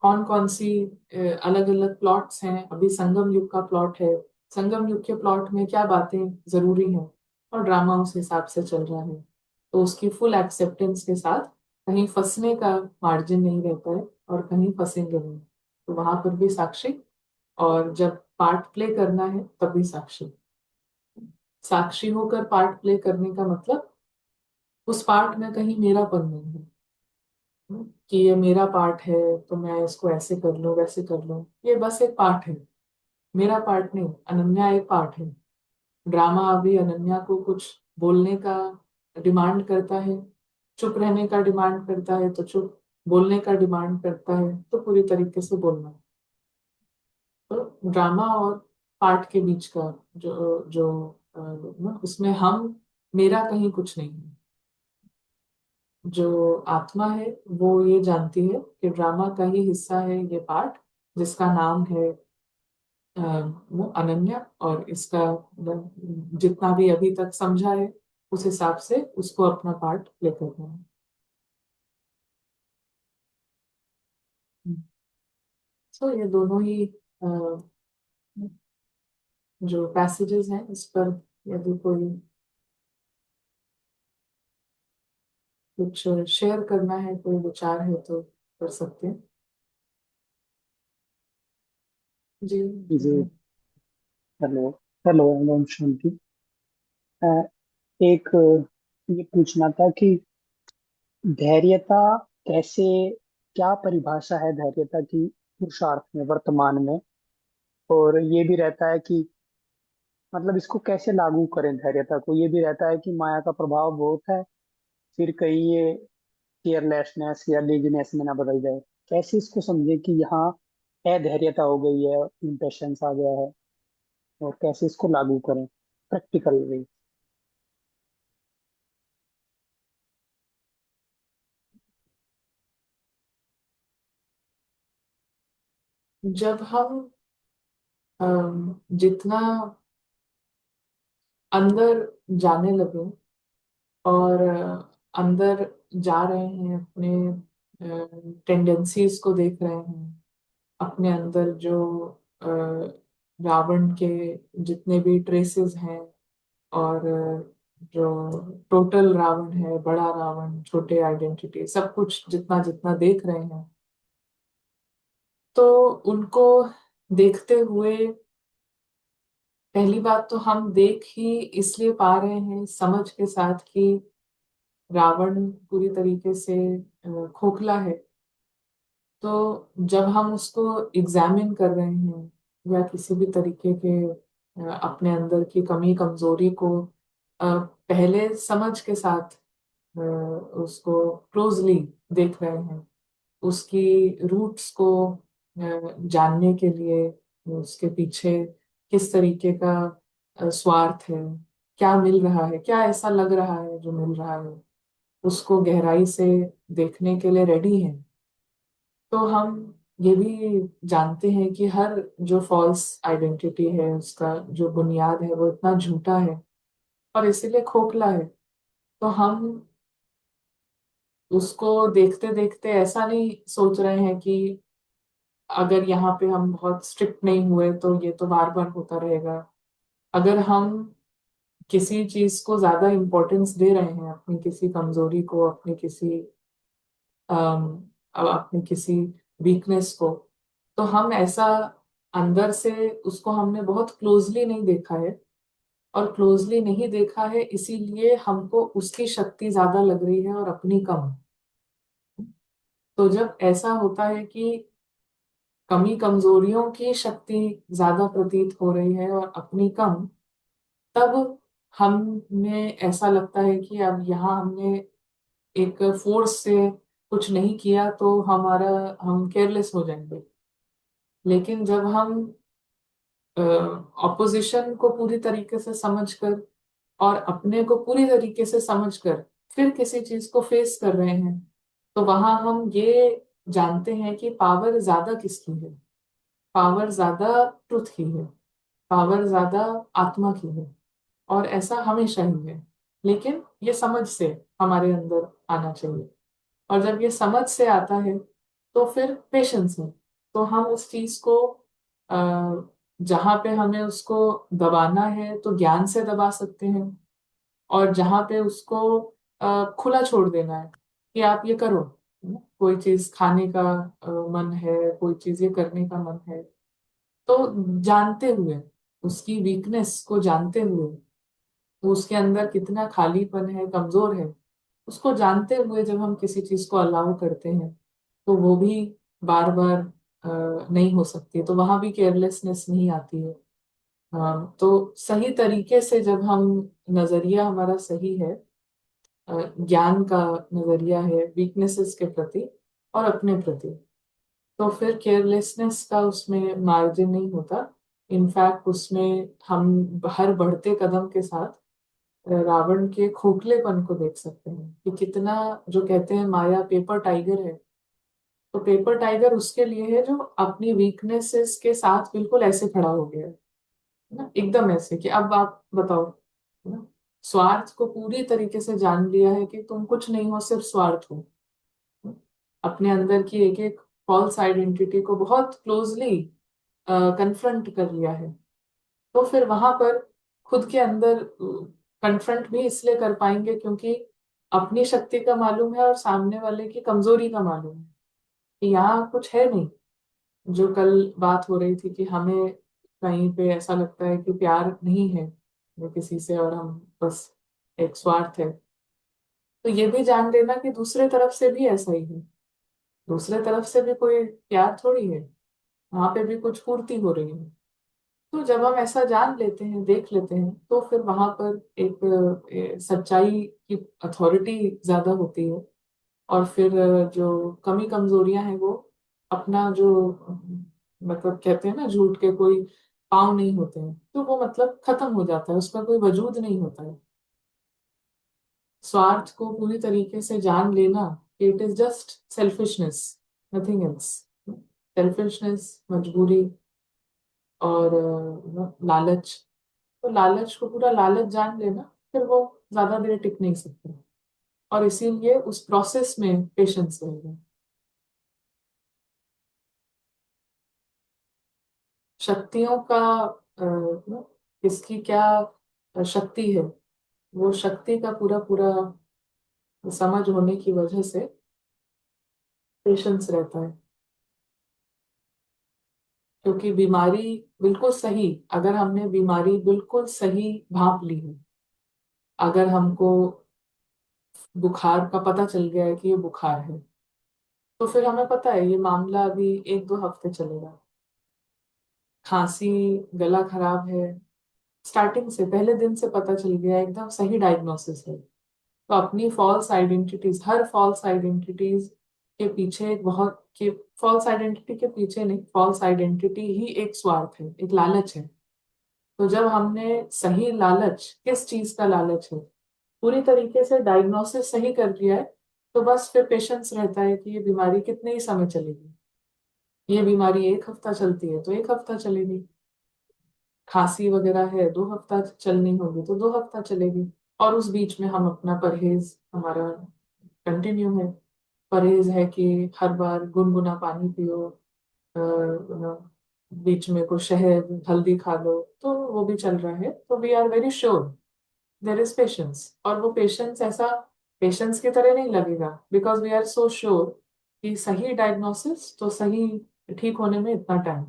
कौन कौन सी अलग अलग प्लॉट्स हैं। अभी संगम युग का प्लॉट है, संगम युग के प्लॉट में क्या बातें जरूरी हैं, और ड्रामा उस हिसाब से चल रहा है। तो उसकी फुल एक्सेप्टेंस के साथ कहीं फंसने का मार्जिन नहीं रहता है, और कहीं फंसेंगे नहीं, तो वहां पर भी साक्षी। और जब पार्ट प्ले करना है तब भी साक्षी। साक्षी होकर पार्ट प्ले करने का मतलब उस पार्ट में कहीं मेरापन नहीं है, कि ये मेरा पार्ट है तो मैं इसको ऐसे कर लूं वैसे कर लूं। ये बस एक पार्ट है, मेरा पार्ट नहीं। अनन्या एक पार्ट है। ड्रामा अभी अनन्या को कुछ बोलने का डिमांड करता है, चुप रहने का डिमांड करता है तो चुप, बोलने का डिमांड करता है तो पूरी तरीके से बोलना। तो ड्रामा और पार्ट के बीच का जो जो उसमें हम, मेरा कहीं कुछ नहीं है। जो आत्मा है वो ये जानती है कि ड्रामा का ही हिस्सा है ये पार्ट, जिसका नाम है वो अनन्या। और इसका जितना भी अभी तक समझा है उस हिसाब से उसको अपना पार्ट प्ले करना है। सो ये दोनों ही अ, जो पैसेजेस हैं इस पर यदि कोई कुछ शेयर करना है, कोई विचार है तो कर सकते हैं। जी। जी। हेलो। हेलो ओम शांति। अ, एक ये पूछना था कि धैर्यता कैसे, क्या परिभाषा है धैर्यता की पुरुषार्थ में वर्तमान में। और ये भी रहता है कि मतलब इसको कैसे लागू करें धैर्यता को। ये भी रहता है कि माया का प्रभाव बहुत है, फिर कहीं ये केयरलेसनेस या लेजीनेस में ना बदल जाए। कैसे इसको समझे कि यहाँ अधैर्यता हो गई है, इम्पेशंस आ गया है, और कैसे इसको लागू करें प्रैक्टिकल वे। जब हम जितना अंदर जाने लगे, और अंदर जा रहे हैं, अपने टेंडेंसीज को देख रहे हैं, अपने अंदर जो अ, रावण के जितने भी ट्रेसेस हैं, और जो टोटल रावण है, बड़ा रावण, छोटे आइडेंटिटी, सब कुछ जितना जितना देख रहे हैं, तो उनको देखते हुए पहली बात तो हम देख ही इसलिए पा रहे हैं समझ के साथ कि रावण पूरी तरीके से खोखला है। तो जब हम उसको एग्जामिन कर रहे हैं, या किसी भी तरीके के अपने अंदर की कमी कमजोरी को पहले समझ के साथ उसको क्लोजली देख रहे हैं, उसकी रूट्स को जानने के लिए, उसके पीछे किस तरीके का स्वार्थ है, क्या मिल रहा है, क्या ऐसा लग रहा है जो मिल रहा है, उसको गहराई से देखने के लिए रेडी हैं, तो हम ये भी जानते हैं कि हर जो फॉल्स आइडेंटिटी है उसका जो बुनियाद है वो इतना झूठा है और इसीलिए खोखला है। तो हम उसको देखते देखते ऐसा नहीं सोच रहे हैं कि अगर यहाँ पे हम बहुत स्ट्रिक्ट नहीं हुए तो ये तो बार बार होता रहेगा। अगर हम किसी चीज को ज्यादा इम्पोर्टेंस दे रहे हैं, अपनी किसी कमजोरी को, अपनी किसी अपनी किसी वीकनेस को, तो हम ऐसा अंदर से उसको हमने बहुत क्लोजली नहीं देखा है, और क्लोजली नहीं देखा है इसीलिए हमको उसकी शक्ति ज्यादा लग रही है और अपनी कम। तो जब ऐसा होता है कि कमी कमजोरियों की शक्ति ज्यादा प्रतीत हो रही है और अपनी कम, तब हमें ऐसा लगता है कि अब यहाँ हमने एक फोर्स से कुछ नहीं किया तो हम केयरलेस हो जाएंगे। लेकिन जब हम ऑपोजिशन को पूरी तरीके से समझकर और अपने को पूरी तरीके से समझकर फिर किसी चीज को फेस कर रहे हैं, तो वहां हम ये जानते हैं कि पावर ज्यादा किसकी है। पावर ज्यादा ट्रुथ की है, पावर ज्यादा आत्मा की है, और ऐसा हमेशा ही है। लेकिन ये समझ से हमारे अंदर आना चाहिए, और जब ये समझ से आता है तो फिर पेशेंस है। तो हम उस चीज को जहाँ पे हमें उसको दबाना है तो ज्ञान से दबा सकते हैं, और जहाँ पे उसको खुला छोड़ देना है कि आप ये करो, है ना? कोई चीज खाने का मन है, कोई चीज ये करने का मन है, तो जानते हुए, उसकी वीकनेस को जानते हुए, तो उसके अंदर कितना खालीपन है, कमजोर है, उसको जानते हुए जब हम किसी चीज को अलाउ करते हैं, तो वो भी बार बार नहीं हो सकती, तो वहां भी केयरलेसनेस नहीं आती है। तो सही तरीके से जब हम, नजरिया हमारा सही है, ज्ञान का नजरिया है वीकनेसेस के प्रति और अपने प्रति, तो फिर केयरलेसनेस का उसमें मार्जिन नहीं होता। इनफैक्ट उसमें हम हर बढ़ते कदम के साथ रावण के खोखलेपन को देख सकते हैं कि कितना, जो कहते हैं माया पेपर टाइगर है, तो पेपर टाइगर उसके लिए है जो अपनी वीकनेसेस के साथ बिल्कुल ऐसे खड़ा हो गया है ना, एकदम ऐसे कि अब आप बताओ, है ना? स्वार्थ को पूरी तरीके से जान लिया है कि तुम कुछ नहीं हो, सिर्फ स्वार्थ हो। अपने अंदर की एक एक फॉल्स आइडेंटिटी को बहुत क्लोजली कन्फ्रंट कर लिया है, तो फिर वहां पर खुद के अंदर कन्फ्रंट भी इसलिए कर पाएंगे क्योंकि अपनी शक्ति का मालूम है और सामने वाले की कमजोरी का मालूम है कि यहाँ कुछ है नहीं। जो कल बात हो रही थी कि हमें कहीं पे ऐसा लगता है कि प्यार नहीं है किसी से, और हम बस एक स्वार्थ है, तो ये भी जान लेना कि दूसरे तरफ से भी ऐसा ही है। दूसरे तरफ से भी कोई प्यार थोड़ी है, वहां पे भी कुछ पूर्ति हो रही है। तो जब हम ऐसा जान लेते हैं, देख लेते हैं, तो फिर वहां पर एक सच्चाई की अथॉरिटी ज्यादा होती है, और फिर जो कमी कमजोरियां हैं वो अपना जो मतलब कहते हैं ना, झूठ के कोई पाँव नहीं होते हैं, तो वो मतलब खत्म हो जाता है, उसका कोई वजूद नहीं होता है। स्वार्थ को पूरी तरीके से जान लेना, it is just selfishness, nothing else. Selfishness, मजबूरी, और लालच। तो लालच को, पूरा लालच जान लेना, फिर वो ज्यादा देर टिक नहीं सकते, और इसीलिए उस प्रोसेस में पेशेंस रहेगा। शक्तियों का किसकी क्या शक्ति है, वो शक्ति का पूरा पूरा समझ होने की वजह से पेशेंस रहता है। क्योंकि बीमारी बिल्कुल सही, अगर हमने बीमारी बिल्कुल सही भांप ली है, अगर हमको बुखार का पता चल गया है कि ये बुखार है, तो फिर हमें पता है ये मामला अभी 1-2 हफ्ते चलेगा। खांसी, गला खराब है, स्टार्टिंग से पहले दिन से पता चल गया, एकदम सही डायग्नोसिस है। तो अपनी फॉल्स आइडेंटिटीज, हर फॉल्स आइडेंटिटीज के पीछे एक बहुत कि फॉल्स आइडेंटिटी के पीछे नहीं, फॉल्स आइडेंटिटी ही एक स्वार्थ है, एक लालच है। तो जब हमने सही लालच, किस चीज का लालच है, पूरी तरीके से डायग्नोसिस सही कर दिया है, तो बस फिर पेशेंस रहता है कि ये बीमारी कितने ही समय चलेगी। ये बीमारी 1 हफ्ता चलती है तो 1 हफ्ता चलेगी, खांसी वगैरह है 2 हफ्ता चलनी होगी तो 2 हफ्ता चलेगी। और उस बीच में हम अपना परहेज हमारा कंटिन्यू है। परहेज है कि हर बार गुनगुना पानी पियो, बीच में कुछ शहद हल्दी खा लो, तो वो भी चल रहा है। तो we are very sure there is patience, और वो पेशेंस ऐसा पेशेंस की तरह नहीं लगेगा, because we are so sure कि सही डायग्नोसिस तो सही ठीक होने में इतना टाइम।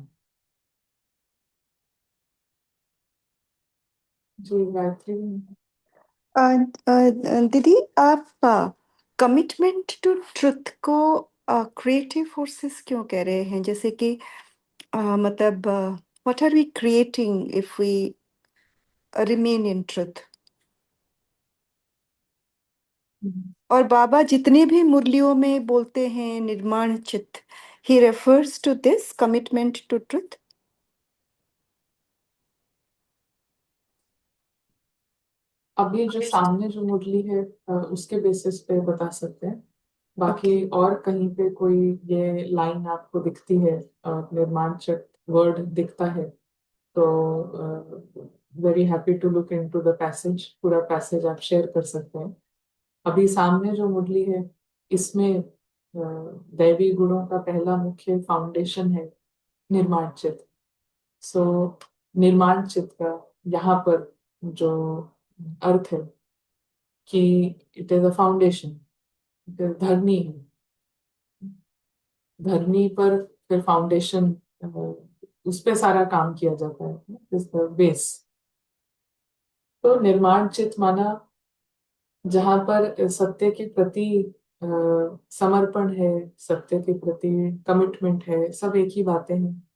जी गायत्री। दीदी, आप कमिटमेंट टू ट्रुथ को क्रिएटिव फोर्सेस क्यों कह रहे हैं? जैसे कि मतलब what are we creating if we remain in truth? और बाबा जितने भी मुरलियों में बोलते हैं निर्माण चित्त, he refers to this commitment to truth. अभी जो सामने जो मुरली है उसके बेसिस पे बता सकते हैं। बाकी ओके। और कहीं पे कोई ये लाइन आपको दिखती है, निर्माण चट वर्ड दिखता है, तो very happy to look into the passage, पूरा पैसेज आप शेयर कर सकते हैं। अभी सामने जो मुरली है इसमें दैवी गुणों का पहला मुख्य फाउंडेशन है निर्माण चित्त। सो निर्माण चित्त का यहाँ पर जो अर्थ है कि इट इज अ फाउंडेशन, धरनी है। धरनी पर फिर फाउंडेशन, उस पे सारा काम किया जाता है, इज द बेस। तो निर्माण चित्त माना जहां पर सत्य के प्रति अ, समर्पण है, सत्य के प्रति कमिटमेंट है, सब एक ही बातें हैं,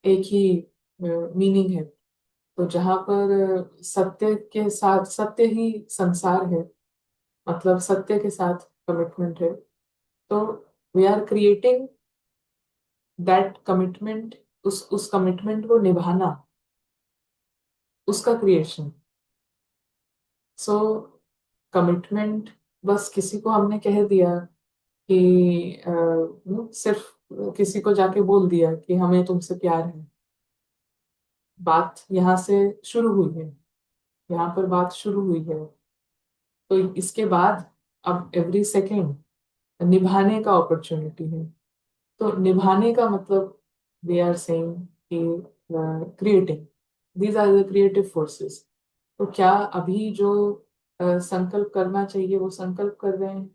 एक ही मीनिंग है। तो जहां पर सत्य के साथ, सत्य ही संसार है, मतलब सत्य के साथ कमिटमेंट है, तो we are creating that commitment, उस कमिटमेंट को निभाना, उसका क्रिएशन। सो कमिटमेंट बस किसी को हमने कह दिया कि सिर्फ किसी को जाके बोल दिया कि हमें तुमसे प्यार है, बात यहाँ से शुरू हुई है, यहाँ पर बात शुरू हुई है। तो इसके बाद अब एवरी सेकेंड निभाने का अपॉर्चुनिटी है। तो निभाने का मतलब वी आर सेइंग कि creating, these are the creative forces. तो क्या अभी जो संकल्प करना चाहिए वो संकल्प कर रहे हैं?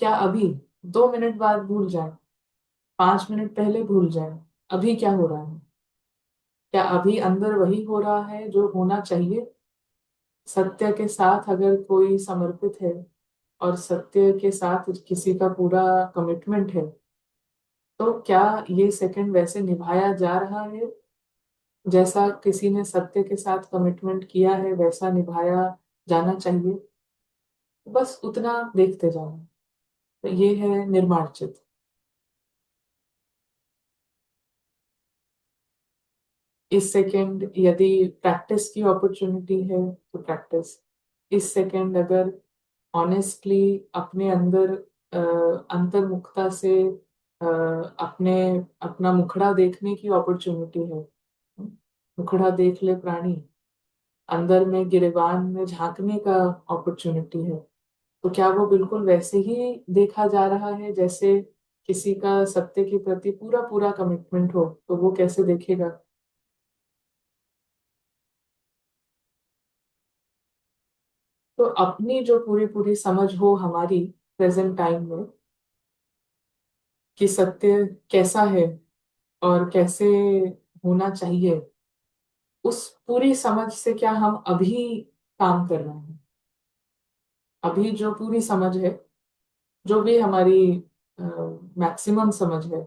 क्या अभी 2 मिनट बाद भूल जाए, 5 मिनट पहले भूल जाए, अभी क्या हो रहा है? क्या अभी अंदर वही हो रहा है जो होना चाहिए? सत्य के साथ अगर कोई समर्पित है और सत्य के साथ किसी का पूरा कमिटमेंट है, तो क्या ये सेकंड वैसे निभाया जा रहा है जैसा किसी ने सत्य के साथ कमिटमेंट किया है, वैसा निभाया जाना चाहिए? बस उतना देखते जाना। तो ये है निर्मार्जित। इस सेकंड यदि प्रैक्टिस की अपॉर्चुनिटी है तो प्रैक्टिस। इस सेकंड अगर ऑनेस्टली अपने अंदर अंतर्मुखता से अपने अपना मुखड़ा देखने की अपॉर्चुनिटी है, मुखड़ा देख ले प्राणी, अंदर में गिरेबान में झांकने का अपॉर्चुनिटी है, तो क्या वो बिल्कुल वैसे ही देखा जा रहा है जैसे किसी का सत्य के प्रति पूरा पूरा कमिटमेंट हो, तो वो कैसे देखेगा? तो अपनी जो पूरी पूरी समझ हो हमारी प्रेजेंट टाइम में कि सत्य कैसा है और कैसे होना चाहिए, उस पूरी समझ से क्या हम अभी काम कर रहे हैं? अभी जो पूरी समझ है, जो भी हमारी मैक्सिमम समझ है,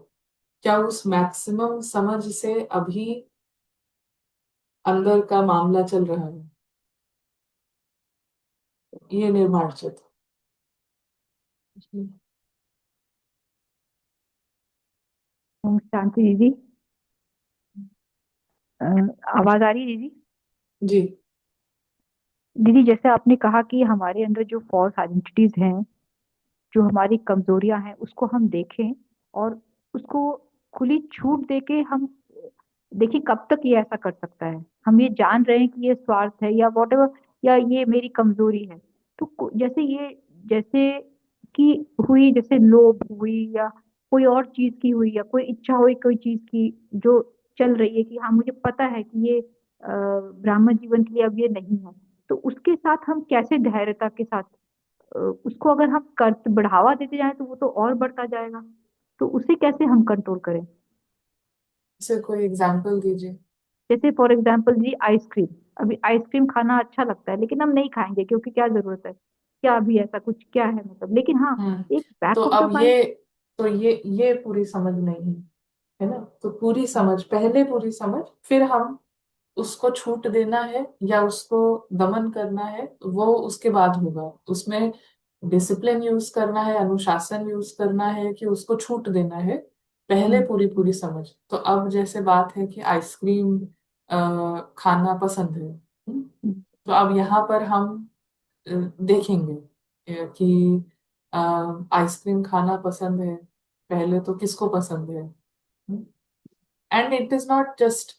क्या उस मैक्सिमम समझ से अभी अंदर का मामला चल रहा है? ये निर्माण चित्र। ओम शांति दीदी। अ, आवाज आ रही है दीदी? जी। दीदी जैसे आपने कहा कि हमारे अंदर जो फॉल्स आइडेंटिटीज हैं, जो हमारी कमजोरियां हैं, उसको हम देखें और उसको खुली छूट देके हम देखिए कब तक ये ऐसा कर सकता है। हम ये जान रहे हैं कि ये स्वार्थ है या वॉट एवर, या ये मेरी कमजोरी है। तो जैसे ये, जैसे कि हुई, जैसे लोभ हुई या कोई और चीज की हुई या कोई इच्छा हुई कोई चीज की जो चल रही है कि हाँ मुझे पता है कि ये ब्राह्मण जीवन के लिए अब ये नहीं है, तो उसके साथ हम कैसे धैर्यता के साथ उसको अगर हम कर बढ़ावा देते जाएं तो वो तो और बढ़ता जाएगा। तो उसे कैसे हम कंट्रोल करें? इसे कोई एग्जाम्पल दीजिए। जैसे फॉर एग्जाम्पल जी आइसक्रीम। अभी आइसक्रीम खाना अच्छा लगता है लेकिन हम नहीं खाएंगे क्योंकि क्या जरूरत है, क्या अभी ऐसा कुछ क्या है मतलब, लेकिन हाँ हम्म। एक तो बैक ऑफ द अब माइंड। ये पूरी समझ नहीं है ना? तो पूरी समझ, पहले पूरी समझ, फिर हम उसको छूट देना है या उसको दमन करना है, वो उसके बाद होगा। उसमें डिसिप्लिन यूज करना है, अनुशासन यूज करना है, कि उसको छूट देना है। पहले पूरी पूरी समझ। तो अब जैसे बात है कि आइसक्रीम खाना पसंद है। तो अब यहाँ पर हम देखेंगे कि आइसक्रीम खाना पसंद है। पहले तो किसको पसंद है? And it is not just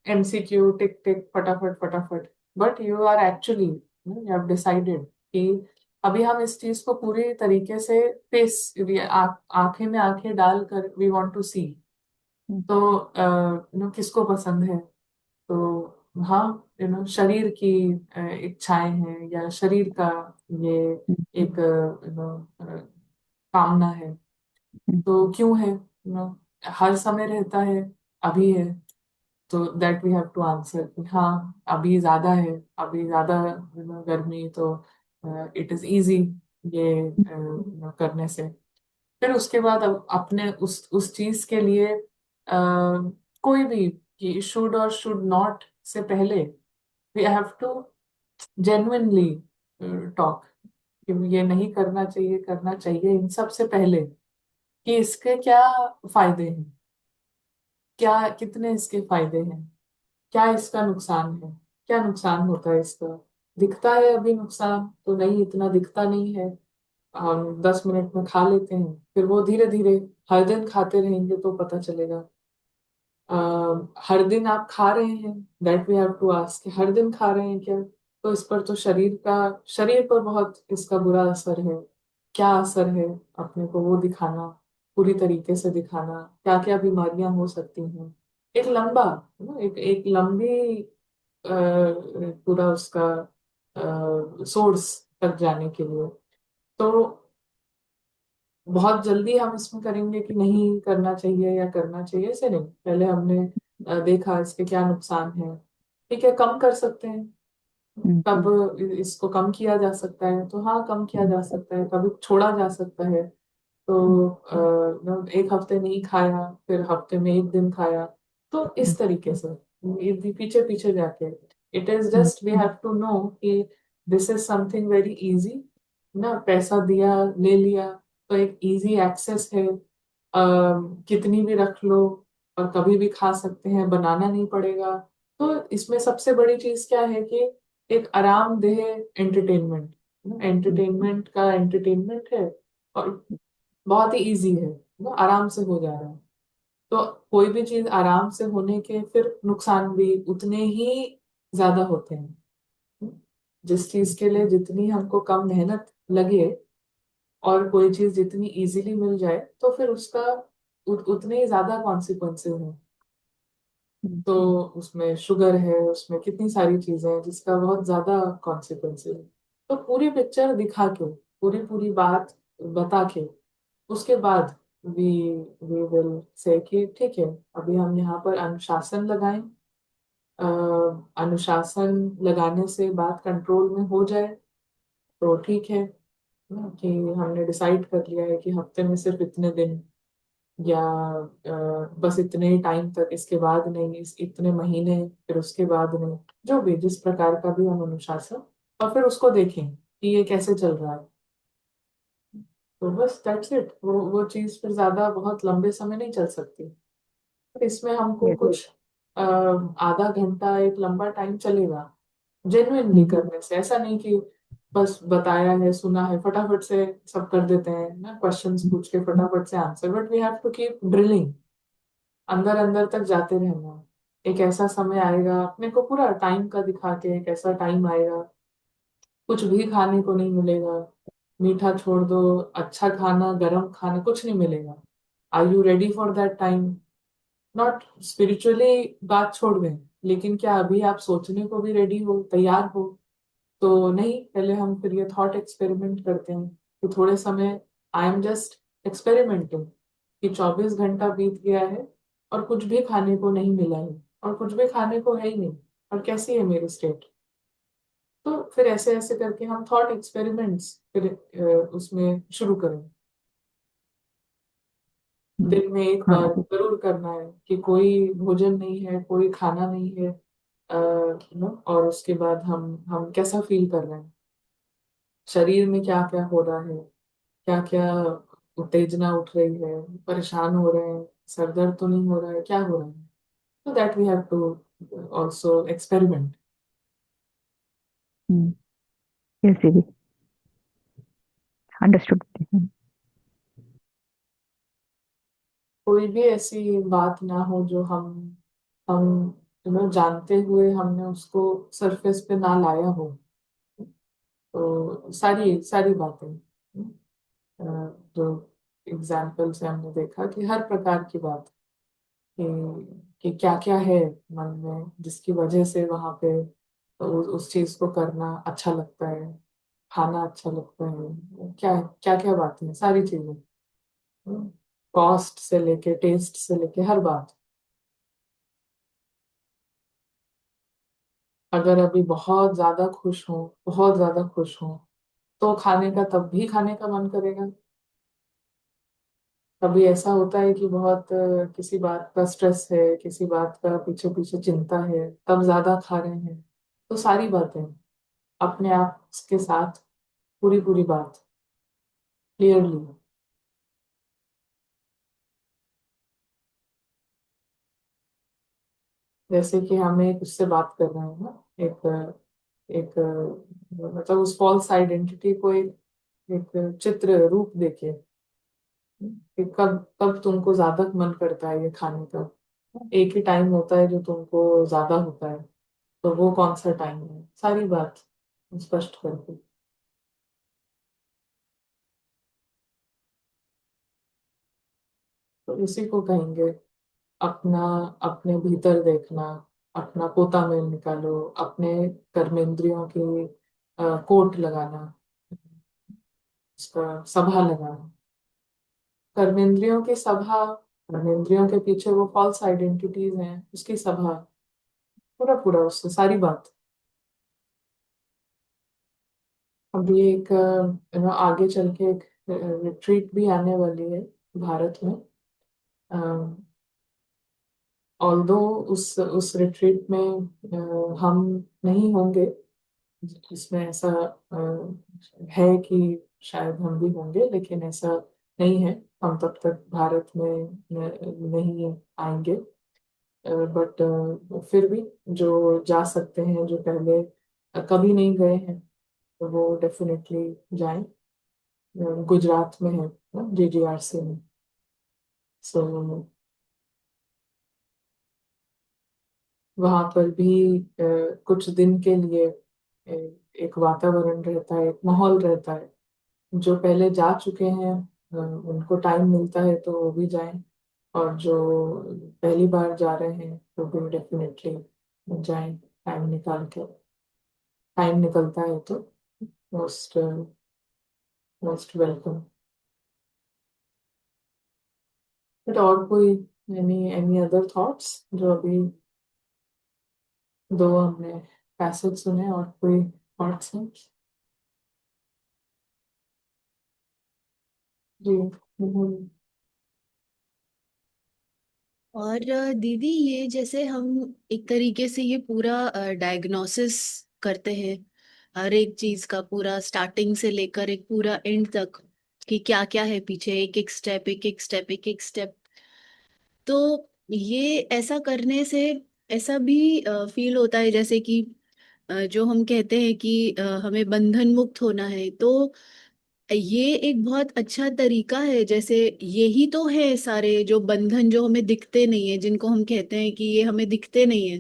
MCQ, tick tick, फटाफट फटाफट, but you are actually, you have decided कि अभी हम इस चीज को पूरी तरीके से फेस, आंखें में आंखें डालकर वी वांट टू सी। तो किसको पसंद है? तो हाँ, शरीर की इच्छाएं हैं, या शरीर का ये एक कामना है। तो क्यों है? हर समय रहता है, अभी है। तो that we have to answer कि हाँ अभी ज्यादा है, अभी ज्यादा गर्मी, तो इट इज इजी ये करने से। फिर उसके बाद अब अपने उस चीज के लिए कोई भी, कि शुड और शुड नॉट से पहले we have to genuinely talk कि ये नहीं करना चाहिए, करना चाहिए, इन सब से पहले कि इसके क्या फायदे हैं, क्या कितने इसके फायदे हैं, क्या इसका नुकसान है, क्या नुकसान होता है इसका। दिखता है अभी नुकसान, तो नहीं, इतना दिखता नहीं है, हम 10 मिनट में खा लेते हैं, फिर वो धीरे धीरे हर दिन खाते रहेंगे तो पता चलेगा। हर दिन आप खा रहे हैं, that we have to ask, हर दिन खा रहे हैं क्या? तो इस पर तो शरीर पर बहुत इसका बुरा असर है। क्या असर है अपने को वो दिखाना, पूरी तरीके से दिखाना, क्या क्या बीमारियां हो सकती हैं। एक लंबा, एक लंबी पूरा उसका सोर्स तक जाने के लिए। तो बहुत जल्दी हम इसमें करेंगे कि नहीं करना चाहिए या करना चाहिए, ऐसे नहीं। पहले हमने देखा इसके क्या नुकसान है, ठीक है, कम कर सकते हैं। कब इसको कम किया जा सकता है? तो हाँ, कम किया जा सकता है, कभी छोड़ा जा सकता है। तो एक हफ्ते नहीं खाया, फिर हफ्ते में एक दिन खाया। तो इस तरीके से ये पीछे पीछे जाके, it is just we have to know कि this is something very easy ना। पैसा दिया, ले लिया, तो एक इजी एक्सेस है। कितनी भी रख लो और कभी भी खा सकते हैं, बनाना नहीं पड़ेगा। तो इसमें सबसे बड़ी चीज क्या है कि एक आरामदेह एंटरटेनमेंट, एंटरटेनमेंट का एंटरटेनमेंट है, और बहुत ही इजी है, वो आराम से हो जा रहा है। तो कोई भी चीज आराम से होने के फिर नुकसान भी उतने ही ज्यादा होते हैं। जिस चीज के लिए जितनी हमको कम मेहनत लगे, और कोई चीज जितनी इजीली मिल जाए, तो फिर उसका उतने ही ज्यादा कॉन्सिक्वेंसेस हैं। तो उसमें शुगर है, उसमें कितनी सारी चीजें हैं जिसका बहुत ज्यादा कॉन्सिक्वेंसेस है। तो पूरी पिक्चर दिखा के, पूरी पूरी बात बता के, उसके बाद वी वी विल से कि ठीक है, अभी हम यहाँ पर अनुशासन लगाएं। अनुशासन लगाने से बात कंट्रोल में हो जाए तो ठीक है, ना, कि हमने डिसाइड कर लिया है कि हफ्ते में सिर्फ इतने दिन या बस इतने टाइम तक, इसके बाद नहीं, इस इतने महीने, फिर उसके बाद नहीं, जो भी जिस प्रकार का भी हम अनुशासन, और फिर उसको देखें कि ये कैसे चल रहा है। तो बस दैट्स इट। वो चीज फिर ज्यादा बहुत लंबे समय नहीं चल सकती। पर इसमें हमको यस। कुछ आधा घंटा, एक लंबा टाइम चलेगा जेन्युइनली करने से। ऐसा नहीं कि बस बताया है, सुना है, फटाफट से सब कर देते हैं ना, क्वेश्चंस पूछ के फटाफट से answer, but we have to keep drilling, अंदर अंदर तक जाते रहना। एक ऐसा समय आएगा, अपने को पूरा टाइम का दिखा के, एक ऐसा टाइम आएगा कुछ भी खाने को नहीं मिलेगा, मीठा छोड़ दो, अच्छा खाना, गरम खाना, कुछ नहीं मिलेगा। Are you ready for that time? Not spiritually, बात छोड़ दें, लेकिन क्या अभी आप सोचने को भी रेडी हो, तैयार हो? तो नहीं, पहले हम फिर ये थॉट एक्सपेरिमेंट करते हैं कि थोड़े समय, आई एम जस्ट एक्सपेरिमेंटिंग, कि 24 घंटा बीत गया है और कुछ भी खाने को नहीं मिला है, और कुछ भी खाने को है ही नहीं, और कैसी है मेरी स्टेट? तो फिर ऐसे ऐसे करके हम थॉट एक्सपेरिमेंट्स फिर उसमें शुरू करें। दिन में एक हाँ बार दीदी। जरूर करना है कि कोई भोजन नहीं है, कोई खाना नहीं है, और उसके बाद हम कैसा फील कर रहे हैं, शरीर में क्या क्या हो रहा है, क्या क्या उत्तेजना उठ रही है, परेशान हो रहे हैं, सर दर्द तो नहीं हो रहा है, क्या हो रहा है? तो that we have to also experiment. Yes दीदी, अंडरस्टूड। कोई भी ऐसी बात ना हो जो हम जानते हुए हमने उसको सरफेस पे ना लाया हो। तो सारी सारी बातें, अ, जो एग्जाम्पल से हमने देखा कि हर प्रकार की बात, कि क्या क्या है मन में जिसकी वजह से वहां पे उस चीज को करना अच्छा लगता है, खाना अच्छा लगता है, क्या क्या क्या बातें हैं, सारी चीजें, कॉस्ट से लेके टेस्ट से लेके हर बात। अगर अभी बहुत ज्यादा खुश हो, बहुत ज्यादा खुश हो, तो खाने का, तब भी खाने का मन करेगा। कभी ऐसा होता है कि बहुत किसी बात का स्ट्रेस है, किसी बात का पीछे पीछे चिंता है, तब ज्यादा खा रहे हैं। तो सारी बातें अपने आप के साथ, पूरी पूरी बात क्लियरली, जैसे कि हम एक उससे बात कर रहे हैं ना, एक एक मतलब उस फॉल्स आइडेंटिटी को एक एक चित्र रूप देके, कि कब कब तुमको ज्यादा मन करता है ये खाने का। एक ही टाइम होता है जो तुमको ज्यादा होता है, तो वो कौन सा टाइम है, सारी बात स्पष्ट करके। तो इसी को कहेंगे अपना, अपने भीतर देखना, अपना पोता मेल निकालो, अपने कर्मेंद्रियों की कोट लगाना, उसका सभा लगाना, कर्मेंद्रियों की सभा, कर्मेंद्रियों के पीछे वो फॉल्स आइडेंटिटीज हैं, उसकी सभा, पूरा पूरा उससे सारी बात। अभी एक आगे चल के एक रिट्रीट भी आने वाली है भारत में। ऑल्दो उस रिट्रीट में हम नहीं होंगे, इसमें ऐसा है कि शायद हम भी होंगे, लेकिन ऐसा नहीं है, हम तब तक भारत में नहीं आएंगे। बट फिर भी जो जा सकते हैं, जो पहले कभी नहीं गए हैं, तो वो डेफिनेटली जाएं। गुजरात में है ना, JJRC में। सो वहां पर भी कुछ दिन के लिए एक वातावरण रहता है, एक माहौल रहता है। जो पहले जा चुके हैं, उनको टाइम मिलता है तो वो भी जाएं, और जो पहली बार जा रहे हैं तो भी डेफिनेटली जाएं, टाइम निकाल के। टाइम निकलता है तो मोस्ट मोस्ट वेलकम। बट और कोई, एनी एनी अदर थॉट्स, जो अभी दो हमने पैसेज सुने, और कोई थॉट्स हैं? जी। हम्म। और दीदी ये जैसे हम एक तरीके से ये पूरा डायग्नोसिस करते हैं हर एक चीज का, पूरा स्टार्टिंग से लेकर एक पूरा एंड तक, कि क्या क्या है पीछे, एक एक स्टेप एक एक स्टेप एक एक स्टेप। तो ये ऐसा करने से ऐसा भी फील होता है जैसे कि जो हम कहते हैं कि हमें बंधन मुक्त होना है, तो ये एक बहुत अच्छा तरीका है। जैसे यही तो है सारे जो बंधन जो हमें दिखते नहीं है, जिनको हम कहते हैं कि ये हमें दिखते नहीं है,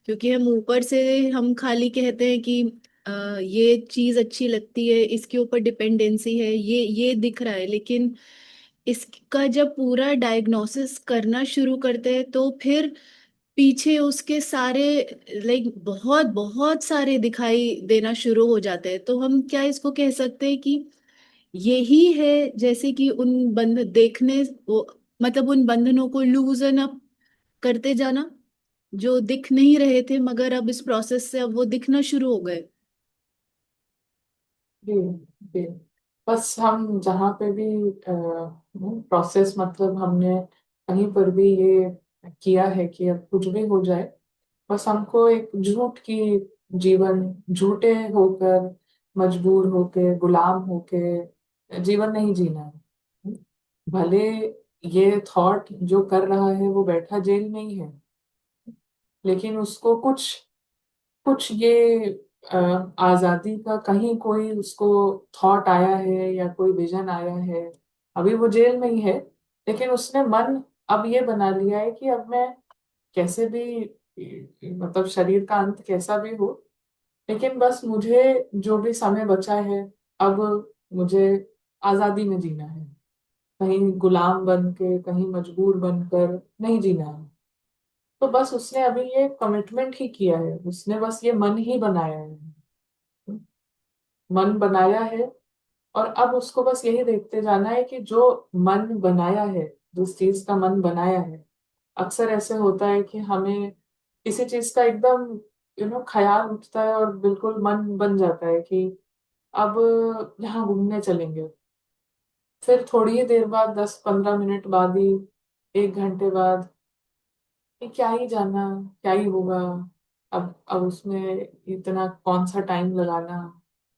क्योंकि हम ऊपर से हम खाली कहते हैं कि ये चीज अच्छी लगती है, इसके ऊपर डिपेंडेंसी है, ये दिख रहा है। लेकिन इसका जब पूरा डायग्नोसिस करना शुरू करते हैं तो फिर पीछे उसके सारे लाइक बहुत बहुत सारे दिखाई देना शुरू हो जाते हैं। तो हम क्या इसको कह सकते हैं कि यही है जैसे कि उन बंध देखने वो, मतलब उन बंधनों को लूजन अप करते जाना जो दिख नहीं रहे थे, मगर अब इस प्रोसेस से अब वो दिखना शुरू हो गए। जी जी। बस हम जहाँ पे भी प्रोसेस, मतलब हमने कहीं पर भी ये किया है कि अब कुछ भी हो जाए, बस हमको एक झूठ की जीवन, झूठे होकर, मजबूर होके, गुलाम होके जीवन नहीं जीना है। भले ये थॉट जो कर रहा है वो बैठा जेल में ही है, लेकिन उसको कुछ कुछ ये अ, आजादी का कहीं कोई उसको थॉट आया है या कोई विजन आया है। अभी वो जेल में ही है, लेकिन उसने मन अब ये बना लिया है कि अब मैं कैसे भी, मतलब शरीर का अंत कैसा भी हो, लेकिन बस मुझे जो भी समय बचा है, अब मुझे आजादी में जीना है। कहीं गुलाम बन के, कहीं मजबूर बनकर नहीं जीना है। तो बस उसने अभी ये कमिटमेंट ही किया है, उसने बस ये मन ही बनाया है, मन बनाया है। और अब उसको बस यही देखते जाना है कि जो मन बनाया है, जिस चीज का मन बनाया है, अक्सर ऐसे होता है कि हमें किसी चीज का एकदम ख्याल उठता है और बिल्कुल मन बन जाता है कि अब यहाँ घूमने चलेंगे। फिर थोड़ी ही देर बाद, 10-15 मिनट बाद ही, 1 घंटे बाद, कि क्या ही जाना, क्या ही होगा, अब उसमें इतना कौन सा टाइम लगाना।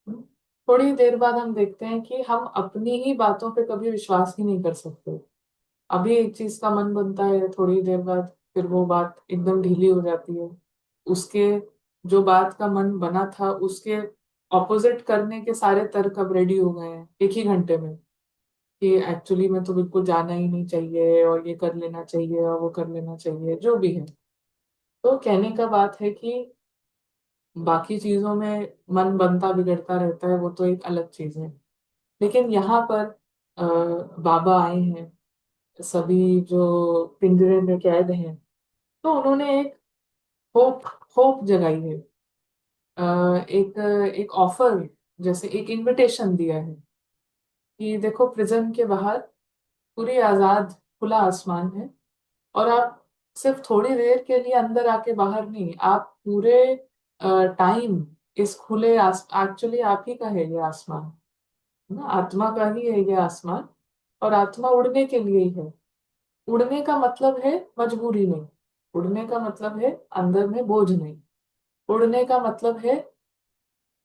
हम्म। थोड़ी ही देर बाद हम देखते हैं कि हम अपनी ही बातों पे कभी विश्वास ही नहीं कर सकते। अभी एक चीज का मन बनता है, थोड़ी देर बाद फिर वो बात एकदम ढीली हो जाती है। उसके जो बात का मन बना था, उसके ऑपोजिट करने के सारे तर्क अब रेडी हो गए हैं एक ही घंटे में, कि एक्चुअली में तो बिल्कुल जाना ही नहीं चाहिए, और ये कर लेना चाहिए, और वो कर लेना चाहिए, जो भी है। तो कहने का बात है कि बाकी चीजों में मन बनता बिगड़ता रहता है, वो तो एक अलग चीज है। लेकिन यहाँ पर बाबा आए हैं, सभी जो पिंजरे में कैद हैं, तो उन्होंने एक होप होप जगाई है। एक एक ऑफर, जैसे एक इनविटेशन दिया है कि देखो, प्रिजन के बाहर पूरी आजाद खुला आसमान है, और आप सिर्फ थोड़ी देर के लिए अंदर आके बाहर नहीं, आप पूरे टाइम इस खुले एक्चुअली आप ही का है ये आसमान, है ना, आत्मा का ही है ये आसमान। और आत्मा उड़ने के लिए ही है। उड़ने का मतलब है मजबूरी नहीं, उड़ने का मतलब है अंदर में बोझ नहीं, उड़ने का मतलब है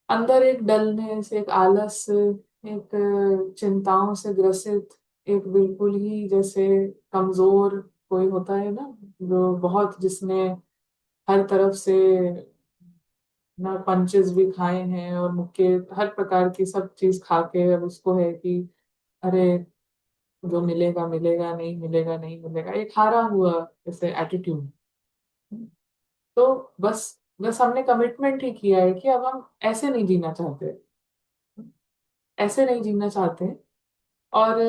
अंदर एक डलनेस, एक आलस, एक चिंताओं से ग्रसित, एक बिल्कुल ही जैसे कमजोर कोई होता है ना, जो बहुत, जिसने हर तरफ से ना पंचेस भी खाए हैं और मुक्के, हर प्रकार की सब चीज खा के अब उसको है कि अरे, जो मिलेगा मिलेगा, नहीं मिलेगा नहीं मिलेगा, एक हारा हुआ जैसे एटीट्यूड। तो बस बस हमने कमिटमेंट ही किया है कि अब हम ऐसे नहीं जीना चाहते, ऐसे नहीं जीना चाहते। और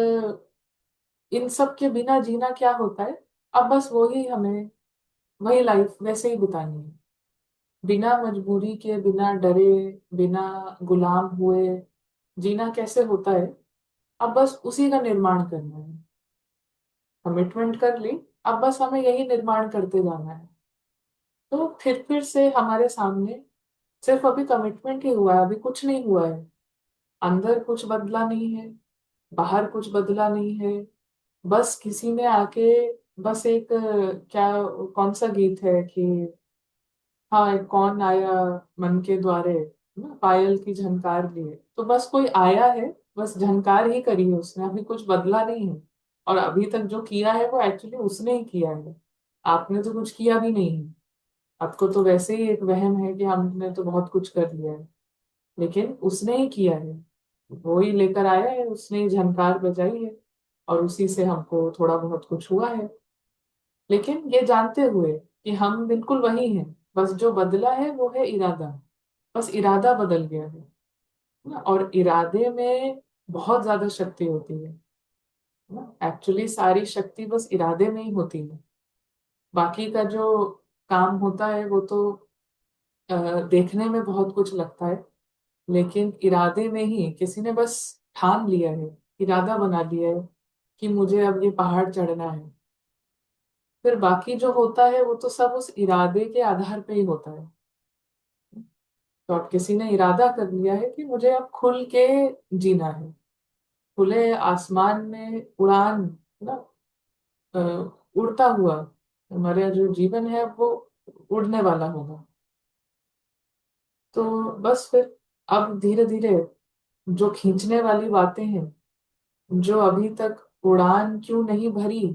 इन सब के बिना जीना क्या होता है, अब बस वही हमें, वही लाइफ वैसे ही बितानी है, बिना मजबूरी के, बिना डरे, बिना गुलाम हुए जीना कैसे होता है। अब बस उसी का निर्माण करना है, कमिटमेंट कर ली, अब बस हमें यही निर्माण करते जाना है। तो फिर से हमारे सामने सिर्फ अभी कमिटमेंट ही हुआ है, अभी कुछ नहीं हुआ है, अंदर कुछ बदला नहीं है, बाहर कुछ बदला नहीं है। बस किसी ने आके बस एक क्या, कौन सा गीत है कि हाँ, एक कौन आया मन के द्वारे, ना पायल की झनकार लिए, तो बस कोई आया है, बस झनकार ही करी है उसने, अभी कुछ बदला नहीं है। और अभी तक जो किया है वो एक्चुअली उसने ही किया है, आपने तो कुछ किया भी नहीं है। आपको तो वैसे ही एक वहम है कि हमने तो बहुत कुछ कर लिया है, लेकिन उसने ही किया है, वो ही लेकर आया है, उसने ही झनकार बजाई है, और उसी से हमको थोड़ा बहुत कुछ हुआ है। लेकिन ये जानते हुए कि हम बिल्कुल वही हैं, बस जो बदला है वो है इरादा, बस इरादा बदल गया है ना। और इरादे में बहुत ज्यादा शक्ति होती है ना, एक्चुअली सारी शक्ति बस इरादे में ही होती है। बाकी का जो काम होता है वो तो देखने में बहुत कुछ लगता है, लेकिन इरादे में ही किसी ने बस ठान लिया है, इरादा बना लिया है कि मुझे अब ये पहाड़ चढ़ना है, फिर बाकी जो होता है वो तो सब उस इरादे के आधार पे ही होता है। तो अब किसी ने इरादा कर लिया है कि मुझे अब खुल के जीना है, खुले आसमान में उड़ान ना, अ, उड़ता हुआ हमारा जो जीवन है वो उड़ने वाला होगा। तो बस फिर अब धीरे धीरे जो खींचने वाली बातें हैं, जो अभी तक उड़ान क्यों नहीं भरी,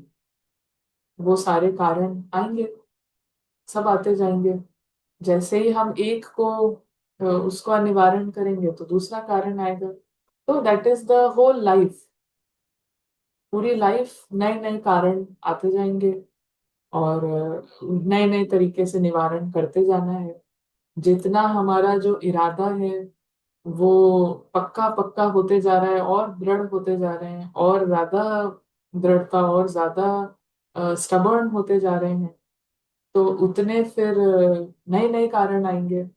वो सारे कारण आएंगे, सब आते जाएंगे। जैसे ही हम एक को उसका निवारण करेंगे तो दूसरा कारण आएगा। तो that is the whole life, पूरी लाइफ नए नए कारण आते जाएंगे, और नए नए तरीके से निवारण करते जाना है। जितना हमारा जो इरादा है वो पक्का पक्का होते जा रहा है और दृढ़ होते जा रहे हैं, और ज्यादा दृढ़ता और ज्यादा स्टबर्न होते जा रहे हैं, तो उतने फिर नए नए कारण आएंगे,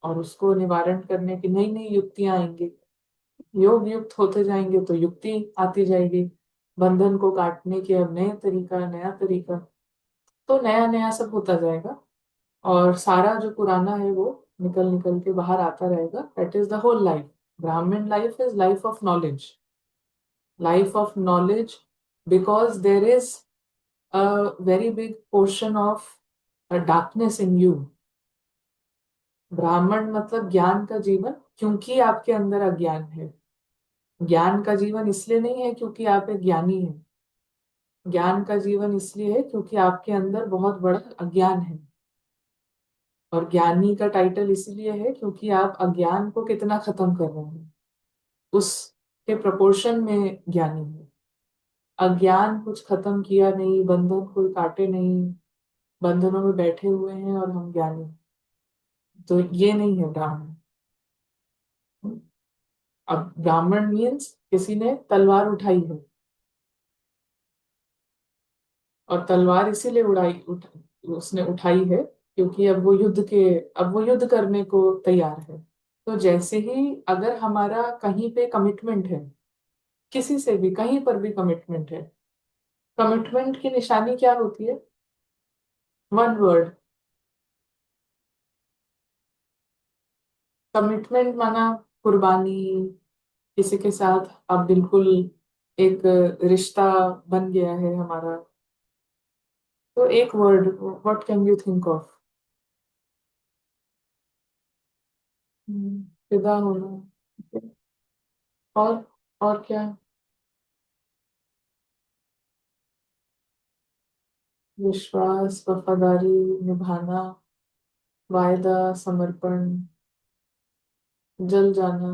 और उसको निवारण करने की नई नई युक्तियां आएंगी। योग युक्त होते जाएंगे तो युक्ति आती जाएगी, बंधन को काटने के अब नए तरीका, नया तरीका, तो नया नया सब होता जाएगा, और सारा जो पुराना है वो निकल निकल के बाहर आता रहेगा। That is the whole life. Brahmin life is life of knowledge, life of knowledge, because there is a very big portion of darkness in you. Brahmin मतलब ज्ञान का जीवन, क्योंकि आपके अंदर अज्ञान है। ज्ञान का जीवन इसलिए नहीं है क्योंकि आप एक ज्ञानी हैं, ज्ञान का जीवन इसलिए है क्योंकि आपके अंदर बहुत बड़ा अज्ञान है। और ज्ञानी का टाइटल इसलिए है क्योंकि आप अज्ञान को कितना खत्म कर रहे हैं, उसके प्रोपोर्शन में ज्ञानी है। अज्ञान कुछ खत्म किया नहीं, बंधन कोई काटे नहीं, बंधनों में बैठे हुए हैं और हम ज्ञानी, तो ये नहीं है ब्राह्मण। अब ब्राह्मण मीन्स किसी ने तलवार उठाई है, और तलवार इसीलिए उसने उठाई है क्योंकि अब वो युद्ध करने को तैयार है। तो जैसे ही अगर हमारा कहीं पे कमिटमेंट है, किसी से भी कहीं पर भी कमिटमेंट है, कमिटमेंट की निशानी क्या होती है? वन वर्ड, कमिटमेंट माना कुर्बानी, किसी के साथ अब बिल्कुल एक रिश्ता बन गया है हमारा। तो एक word, what can you think of? फिदा होना। और और क्या? विश्वास, वफादारी निभाना, वायदा, समर्पण, जल जाना।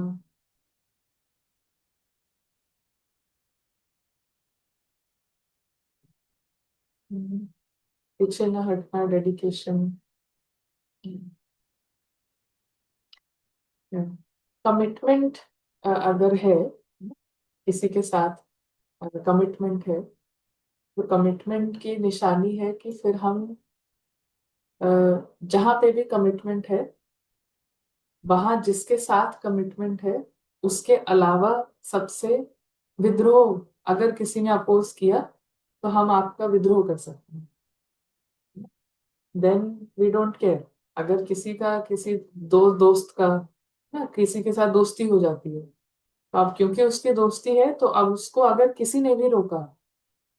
हम्म, पीछे न हटना, डेडिकेशन। कमिटमेंट अगर है किसी के साथ, कमिटमेंट है, तो कमिटमेंट की निशानी है कि फिर हम अ, जहाँ पे भी कमिटमेंट है, वहां जिसके साथ कमिटमेंट है उसके अलावा सबसे विद्रोह, अगर किसी ने अपोज किया तो हम आपका विद्रोह कर सकते हैं। Then we don't care. अगर किसी का किसी दोस्त का ना किसी के साथ दोस्ती हो जाती है, तो अब क्योंकि उसकी दोस्ती है तो अब उसको अगर किसी ने भी रोका,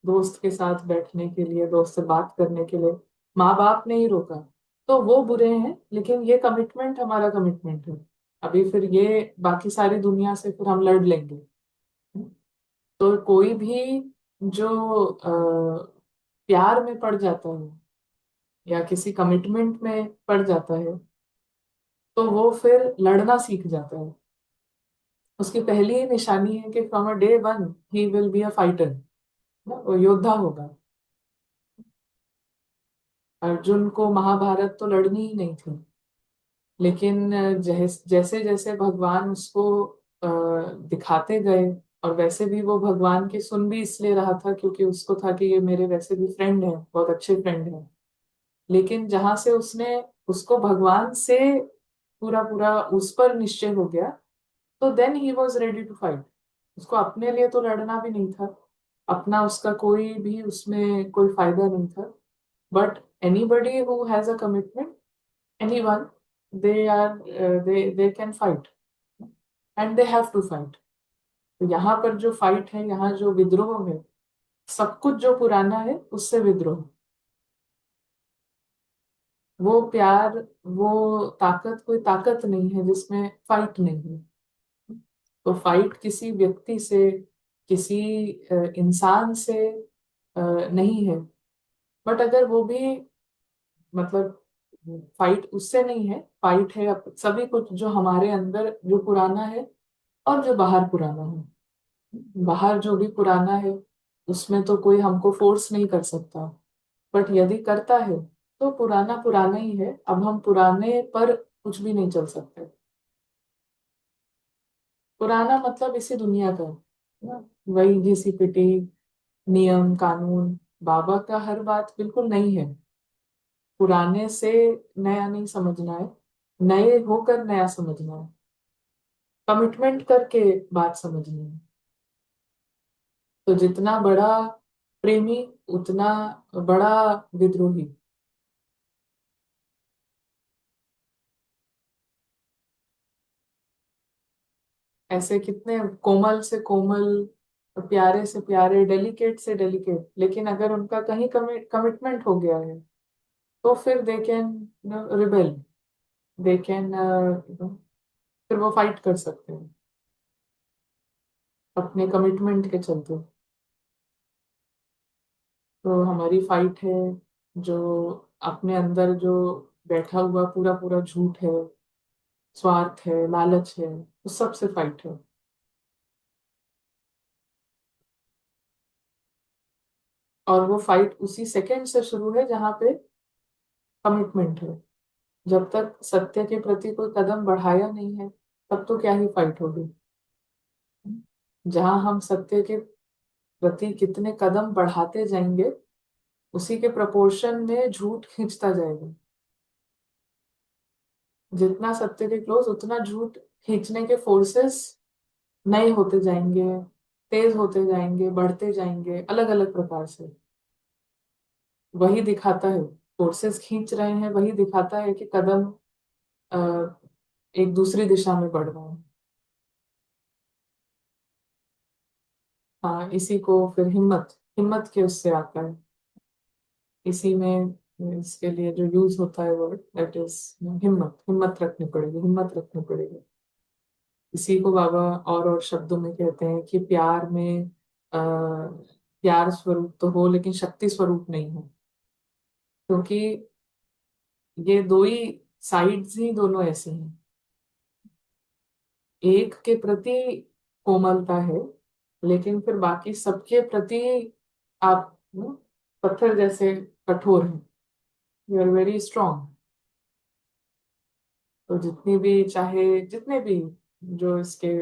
दोस्त के साथ बैठने के लिए, दोस्त से बात करने के लिए, माँ बाप ने ही रोका, तो वो बुरे हैं, लेकिन ये कमिटमेंट हमारा कमिटमेंट है। अभी फिर ये बाकी सारी दुनिया से फिर हम लड़ लेंगे। तो कोई भी जो प्यार में पड़ जाता है या किसी कमिटमेंट में पड़ जाता है, तो वो फिर लड़ना सीख जाता है। उसकी पहली ही निशानी है कि from a day one he will be a fighter, वो योद्धा होगा। अर्जुन को महाभारत तो लड़नी ही नहीं थी, लेकिन जैसे जैसे भगवान उसको दिखाते गए, और वैसे भी वो भगवान की सुन भी इसलिए रहा था क्योंकि उसको था कि ये मेरे वैसे भी फ्रेंड है, बहुत अच्छे फ्रेंड है। लेकिन जहां से उसने उसको भगवान से पूरा पूरा उस पर निश्चय हो गया, तो then he was ready to fight. उसको अपने लिए तो लड़ना भी नहीं था, अपना उसका कोई भी उसमें कोई फायदा नहीं था। But anybody who has a commitment, anyone, they can fight and they have to fight। तो यहाँ पर जो फाइट है, यहाँ जो विद्रोह है, सब कुछ जो पुराना है उससे विद्रोह। वो प्यार, वो ताकत कोई ताकत नहीं है जिसमें फाइट नहीं है। तो फाइट किसी व्यक्ति से, किसी इंसान से नहीं है। बट अगर वो भी, मतलब फाइट उससे नहीं है, फाइट है सभी कुछ जो हमारे अंदर जो पुराना है और जो बाहर पुराना है। बाहर जो भी पुराना है उसमें तो कोई हमको फोर्स नहीं कर सकता, बट यदि करता है तो पुराना पुराना ही है। अब हम पुराने पर कुछ भी नहीं चल सकते। पुराना मतलब इसी दुनिया का है ना, वही घिसी पिटी नियम कानून। बाबा का हर बात बिल्कुल नहीं है। पुराने से नया नहीं समझना है, नए होकर नया समझना है, कमिटमेंट करके बात समझनी है। तो जितना बड़ा प्रेमी उतना बड़ा विद्रोही। ऐसे कितने कोमल से कोमल, प्यारे से प्यारे, डेलिकेट से डेलिकेट, लेकिन अगर उनका कहीं कमिटमेंट हो गया है तो फिर they can rebel, they can, फिर वो फाइट कर सकते हैं अपने कमिटमेंट के चलते। तो हमारी फाइट है जो अपने अंदर जो बैठा हुआ पूरा पूरा झूठ है, स्वार्थ है, लालच है, उस सब से फाइट है। और वो फाइट उसी सेकंड से शुरू है जहां पे कमिटमेंट है। जब तक सत्य के प्रति कोई कदम बढ़ाया नहीं है, तब तो क्या ही फाइट होगी। जहां हम सत्य के प्रति कितने कदम बढ़ाते जाएंगे, उसी के प्रपोर्शन में झूठ खींचता जाएगा। जितना सत्य के क्लोज, उतना झूठ खींचने के फोर्सेस नए होते जाएंगे, तेज होते जाएंगे, बढ़ते जाएंगे अलग अलग प्रकार से। वही दिखाता है, फोर्सेस खींच रहे हैं, वही दिखाता है कि कदम अ, एक दूसरी दिशा में बढ़ रहा है। हाँ, इसी को फिर हिम्मत, हिम्मत के उससे आता है। इसी में इसके लिए जो यूज होता है वर्ड, दैट इज हिम्मत। हिम्मत रखनी पड़ेगी, हिम्मत रखनी पड़ेगी। इसी को बाबा और शब्दों में कहते हैं कि प्यार में प्यार स्वरूप तो हो लेकिन शक्ति स्वरूप नहीं हो। क्योंकि ये दो ही साइड्स ही दोनों ऐसे हैं। एक के प्रति कोमलता है, लेकिन फिर बाकी सबके प्रति आप पत्थर जैसे कठोर हैं। You are very strong. तो जितनी भी, चाहे जितने भी जो इसके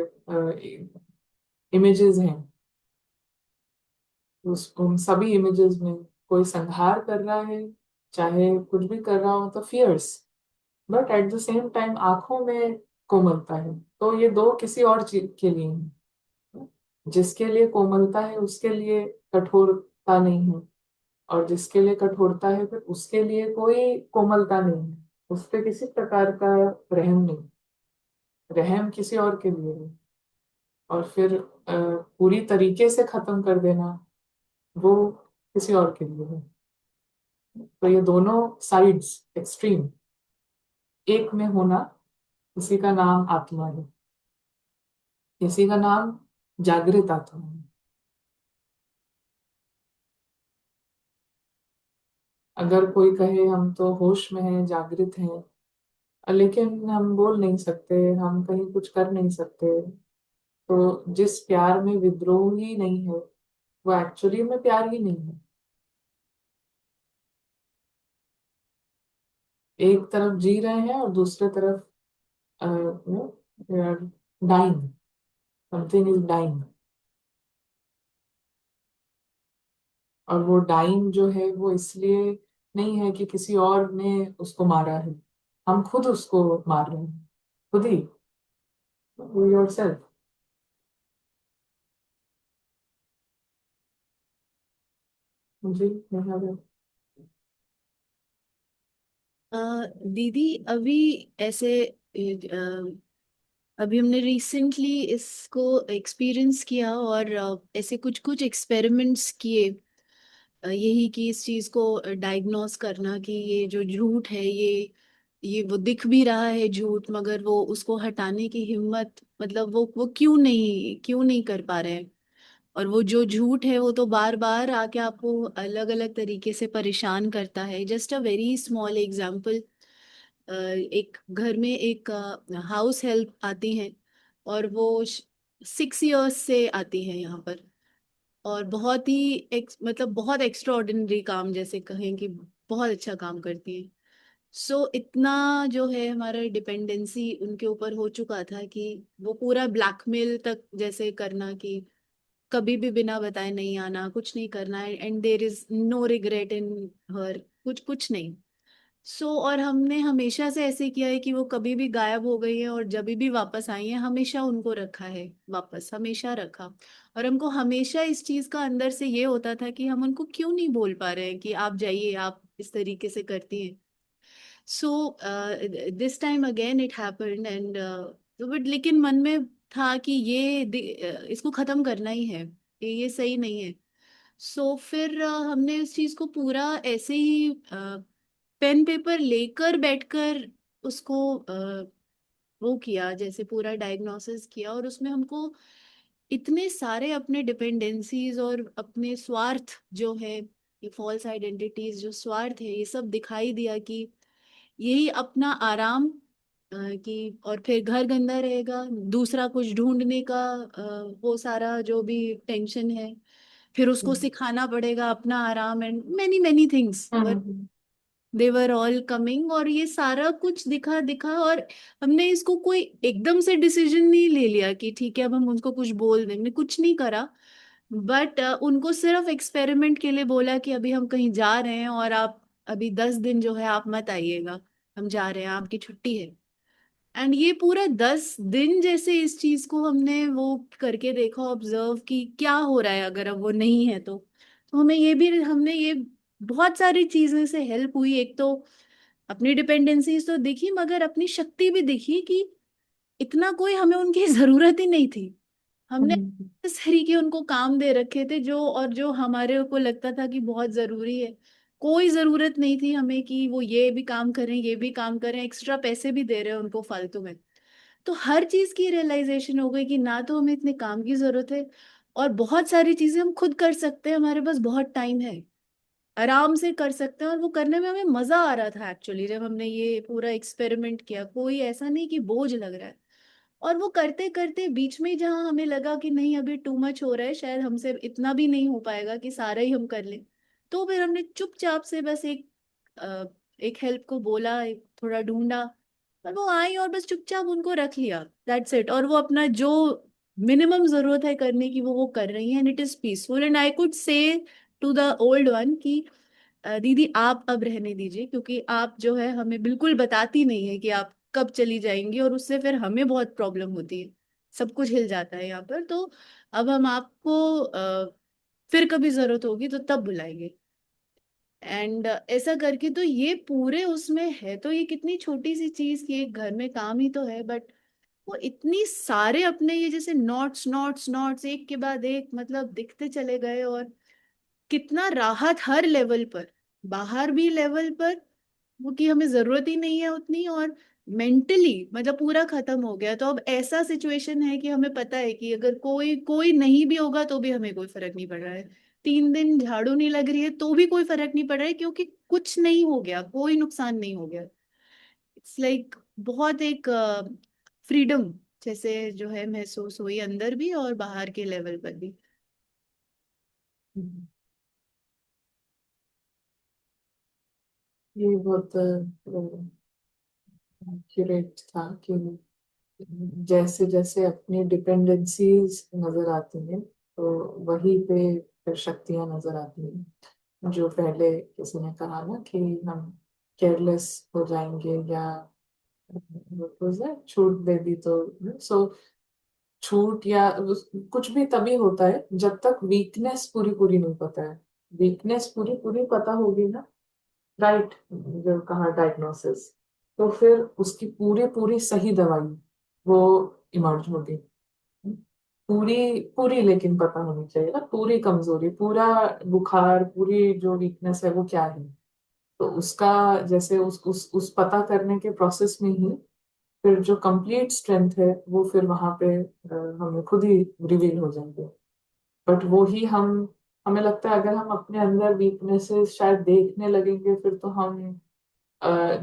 इमेजेस हैं, उन सभी इमेजेस में कोई संहार कर रहा है, चाहे कुछ भी कर रहा हो, तो fierce, but at the same time आंखों में कोमलता है। तो ये दो किसी और चीज के लिए हैं। जिसके लिए कोमलता है उसके लिए कठोरता नहीं है, और जिसके लिए कठोरता है फिर उसके लिए कोई कोमलता नहीं है। उस पे किसी प्रकार का रहम नहीं, रहम किसी और के लिए है। और फिर पूरी तरीके से खत्म कर देना, वो किसी और के लिए है। तो ये दोनों साइड्स एक्सट्रीम एक में होना, इसी का नाम आत्मा है, इसी का नाम जागृत आत्मा है। अगर कोई कहे हम तो होश में हैं, जागृत हैं, लेकिन हम बोल नहीं सकते, हम कहीं कुछ कर नहीं सकते, तो जिस प्यार में विद्रोह ही नहीं है वो एक्चुअली में प्यार ही नहीं है। एक तरफ जी रहे हैं और दूसरे तरफ डाइंग, समथिंग इज डाइंग। और वो डाइंग जो है वो इसलिए नहीं है कि किसी और ने उसको मारा है, हम खुद उसको मार रहे हैं, खुद ही, योरसेल्फ। जी, नेहा जी। अ, दीदी अभी ऐसे अभी हमने रिसेंटली इसको एक्सपीरियंस किया और ऐसे कुछ कुछ एक्सपेरिमेंट्स किए, यही कि इस चीज को डायग्नोस करना कि ये जो झूठ है, ये वो दिख भी रहा है झूठ, मगर वो उसको हटाने की हिम्मत, मतलब वो क्यों नहीं कर पा रहे हैं। और वो जो झूठ है वो तो बार बार आके आपको अलग अलग तरीके से परेशान करता है। Just a very small example, एक घर में एक हाउस हेल्प आती है और वो 6 इयर्स से आती है यहाँ पर, और बहुत ही मतलब बहुत एक्स्ट्रा ऑर्डिनरी काम, जैसे कहें कि बहुत अच्छा काम करती है। सो इतना जो है हमारा डिपेंडेंसी उनके ऊपर हो चुका था कि वो पूरा ब्लैकमेल तक जैसे करना कि कभी भी बिना बताए नहीं आना, कुछ नहीं करना है, and there is no regret in her, कुछ कुछ नहीं। और हमने हमेशा से ऐसे किया है कि वो कभी भी गायब हो गई है और जब भी वापस आई है हमेशा उनको रखा है, वापस हमेशा रखा। और हमको हमेशा इस चीज का अंदर से ये होता था कि हम उनको क्यों नहीं बोल पा रहे हैं कि आप जाइए, आप इस तरीके से करती हैं। So this time again it happened, and but लेकिन मन में था कि इसको खत्म करना ही है, ये सही नहीं है। फिर हमने इस चीज को पूरा ऐसे ही पेन पेपर लेकर बैठकर उसको वो किया, जैसे पूरा डायग्नोसिस किया, और उसमें हमको इतने सारे अपने डिपेंडेंसीज और अपने स्वार्थ जो है, ये फॉल्स आइडेंटिटीज, जो स्वार्थ है, ये सब दिखाई दिया कि यही अपना आराम कि, और फिर घर गंदा रहेगा, दूसरा कुछ ढूंढने का वो सारा जो भी टेंशन है, फिर उसको सिखाना पड़ेगा अपना आराम, and many many things they were all coming, और ये सारा कुछ दिखा दिखा। और हमने इसको कोई एकदम से डिसीजन नहीं ले लिया कि ठीक है अब हम उनको कुछ बोल दें, हमने कुछ नहीं करा। बट उनको सिर्फ एक्सपेरिमेंट के लिए बोला कि अभी हम कहीं जा रहे हैं और आप अभी 10 दिन जो है आप मत आइएगा, हम जा रहे हैं, आपकी छुट्टी है। एंड ये पूरा 10 दिन जैसे इस चीज को हमने वो करके देखा, ऑब्जर्व कि क्या हो रहा है अगर अब वो नहीं है तो हमें ये भी, हमने ये बहुत सारी चीजें से हेल्प हुई। एक तो अपनी डिपेंडेंसीज तो दिखी, मगर अपनी शक्ति भी दिखी कि इतना कोई हमें उनकी जरूरत ही नहीं थी। हमने इस तरीके उनको काम दे रखे थे जो, और जो हमारे को लगता था कि बहुत जरूरी है, कोई जरूरत नहीं थी हमें कि वो ये भी काम करें ये भी काम करें, एक्स्ट्रा पैसे भी दे रहे हैं उनको फालतू में। तो हर चीज की रियलाइजेशन हो गई कि ना तो हमें इतने काम की जरूरत है, और बहुत सारी चीजें हम खुद कर सकते हैं, हमारे पास बहुत टाइम है, आराम से कर सकते हैं। और वो करने में हमें मजा आ रहा था एक्चुअली, जब हमने ये पूरा एक्सपेरिमेंट किया, कोई ऐसा नहीं कि बोझ लग रहा है। और वो करते करते बीच में जहाँ हमें लगा कि नहीं अभी टू मच हो रहा है, शायद हमसे इतना भी नहीं हो पाएगा कि सारा ही हम कर लें, तो फिर हमने चुपचाप से बस अ, एक हेल्प को बोला, थोड़ा ढूंढा, और वो आई और बस चुपचाप उनको रख लिया, दैट्स इट। और वो अपना जो मिनिमम जरूरत है करने की वो कर रही है, and it is peaceful. And I could say to the old one कि दीदी आप अब रहने दीजिए, क्योंकि आप जो है हमें बिल्कुल बताती नहीं है कि आप कब चली जाएंगी, और उससे फिर हमें बहुत प्रॉब्लम होती है, सब कुछ हिल जाता है यहाँ पर। तो अब हम आपको फिर कभी जरूरत होगी तो तब बुलाएंगे। एंड ऐसा करके तो ये पूरे उसमें है, तो ये कितनी छोटी सी चीज की एक घर में काम ही तो है, बट वो इतनी सारे अपने ये जैसे नोट्स नोट्स नोट्स एक के बाद एक मतलब दिखते चले गए। और कितना राहत हर लेवल पर, बाहर भी लेवल पर, वो कि हमें जरूरत ही नहीं है उतनी, और मेंटली मतलब पूरा खत्म हो गया। तो अब ऐसा सिचुएशन है कि हमें पता है कि अगर कोई कोई नहीं भी होगा तो भी हमें कोई फर्क नहीं पड़ रहा है। 3 दिन झाड़ू नहीं लग रही है तो भी कोई फर्क नहीं पड़ रहा है, क्योंकि कुछ नहीं हो गया, कोई नुकसान नहीं हो गया। इट्स लाइक बहुत एक फ्रीडम जैसे जो है महसूस हुई, अंदर भी और बाहर के लेवल पर भी। ये बहुत एक्यूरेट था कि जैसे जैसे अपनी डिपेंडेंसीज नजर आती हैं तो वहीं पे फिर शक्तियां नजर आती हैं। जो पहले किसी ने कहा ना कि हम केयरलेस हो जाएंगे या what was that? छूट दे दी तो सो छूट या कुछ भी तभी होता है जब तक वीकनेस पूरी पूरी नहीं पता है। वीकनेस पूरी पूरी पता होगी ना, राइट, जो कहा डायग्नोसिस, तो फिर उसकी पूरी पूरी सही दवाई वो इमर्ज होगी। पूरी पूरी लेकिन पता होनी चाहिए ना, पूरी कमजोरी, पूरा बुखार, पूरी जो वीकनेस है वो क्या है। तो उसका जैसे उस पता करने के प्रोसेस में ही फिर जो कंप्लीट स्ट्रेंथ है वो फिर वहां पे हमें खुद ही रिवील हो जाएंगे। बट वो ही हमें लगता है अगर हम अपने अंदर वीकनेसेस शायद देखने लगेंगे फिर तो हम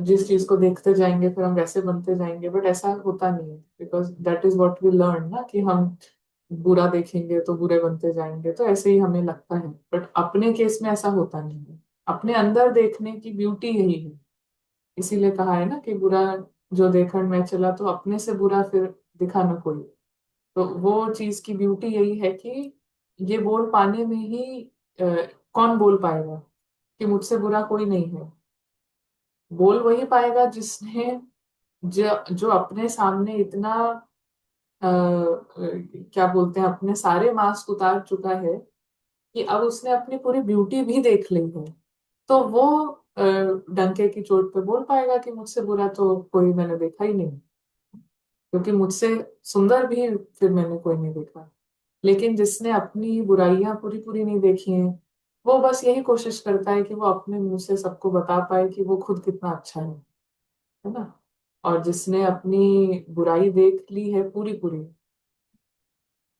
जिस चीज को देखते जाएंगे फिर हम वैसे बनते जाएंगे, बट ऐसा होता नहीं है। Because that is what we learn ना, कि हम बुरा देखेंगे तो बुरे बनते जाएंगे, तो ऐसे ही हमें लगता है। बट अपने केस में ऐसा होता नहीं है। अपने अंदर देखने की ब्यूटी यही है। इसीलिए कहा है ना कि बुरा जो देखण में चला तो अपने से बुरा फिर दिखा न कोई। तो वो चीज की ब्यूटी यही है कि ये बोल पाने में ही अ, कौन बोल पाएगा कि मुझसे बुरा कोई नहीं है। बोल वही पाएगा जिसने जो अपने सामने इतना क्या बोलते हैं, अपने सारे मास्क उतार चुका है कि अब उसने अपनी पूरी ब्यूटी भी देख ली है। तो वो डंके की चोट पे बोल पाएगा कि मुझसे बुरा तो कोई मैंने देखा ही नहीं, क्योंकि मुझसे सुंदर भी फिर मैंने कोई नहीं देखा। लेकिन जिसने अपनी बुराइयां पूरी पूरी नहीं देखी हैं, वो बस यही कोशिश करता है कि वो अपने मुंह से सबको बता पाए कि वो खुद कितना अच्छा है ना। और जिसने अपनी बुराई देख ली है पूरी पूरी,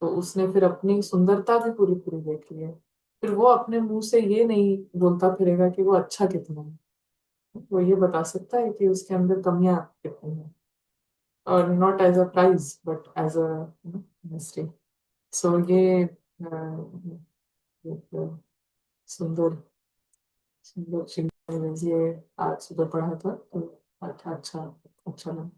तो उसने फिर अपनी सुंदरता भी पूरी पूरी देख ली है। फिर वो अपने मुंह से ये नहीं बोलता फिरेगा कि वो अच्छा कितना है। वो ये बता सकता है कि उसके अंदर कमियां कितनी हैं, और not as a prize but as a mistake. So ये एक सुंदर सुंदर चीज ये आज सुबह पढ़ा था तो अच्छा अच्छा अच्छा लगा।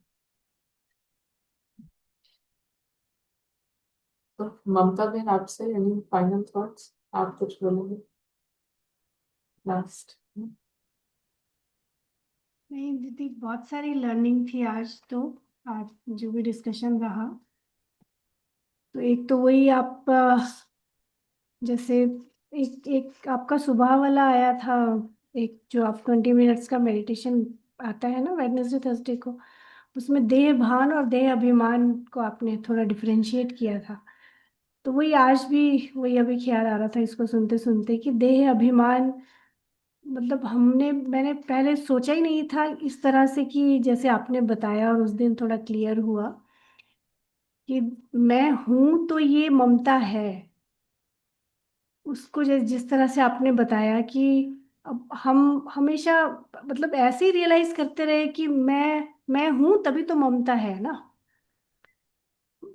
तो ममता बहन, आपसे एनी फाइनल थॉट्स? आप कुछ बोलोगे लास्ट? नहीं दीदी, बहुत सारी लर्निंग थी आज तो। आज जो भी डिस्कशन रहा, तो एक तो वही आप जैसे एक एक आपका सुबह वाला आया था, एक जो आप 20 मिनट्स का मेडिटेशन आता है ना वेडनेसडे थर्सडे को, उसमें देह भान और देह अभिमान को आपने थोड़ा डिफरेंशिएट किया था। तो वही आज भी वही अभी ख्याल आ रहा था इसको सुनते सुनते कि देह अभिमान मतलब मैंने पहले सोचा ही नहीं था इस तरह से, कि जैसे आपने बताया और उस दिन थोड़ा क्लियर हुआ कि मैं हूं तो ये ममता है। उसको जिस तरह से आपने बताया कि अब हम हमेशा मतलब ऐसे ही रियलाइज करते रहे कि मैं हूं तभी तो ममता है ना,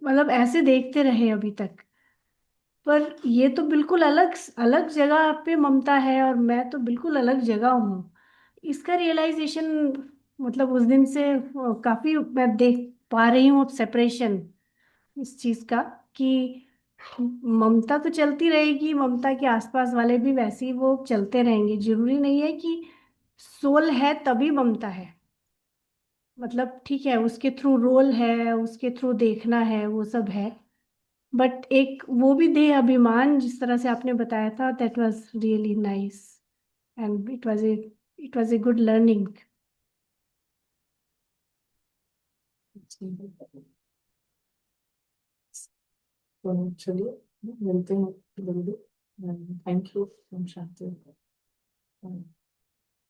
मतलब ऐसे देखते रहे अभी तक। पर ये तो बिल्कुल अलग अलग जगह पे ममता है और मैं तो बिल्कुल अलग जगह हूँ। इसका रियलाइजेशन मतलब उस दिन से काफी मैं देख पा रही हूँ सेपरेशन इस चीज का, कि ममता तो चलती रहेगी, ममता के आसपास वाले भी वैसे ही वो चलते रहेंगे। जरूरी नहीं है कि सोल है तभी ममता है। मतलब ठीक है, उसके थ्रू रोल है, उसके थ्रू देखना है, वो सब है। बट एक वो भी देह अभिमान जिस तरह से आपने बताया था, that was really nice and it was a good learning. तो चलिए मिलते हैं जल्दी। Thank you Shanti.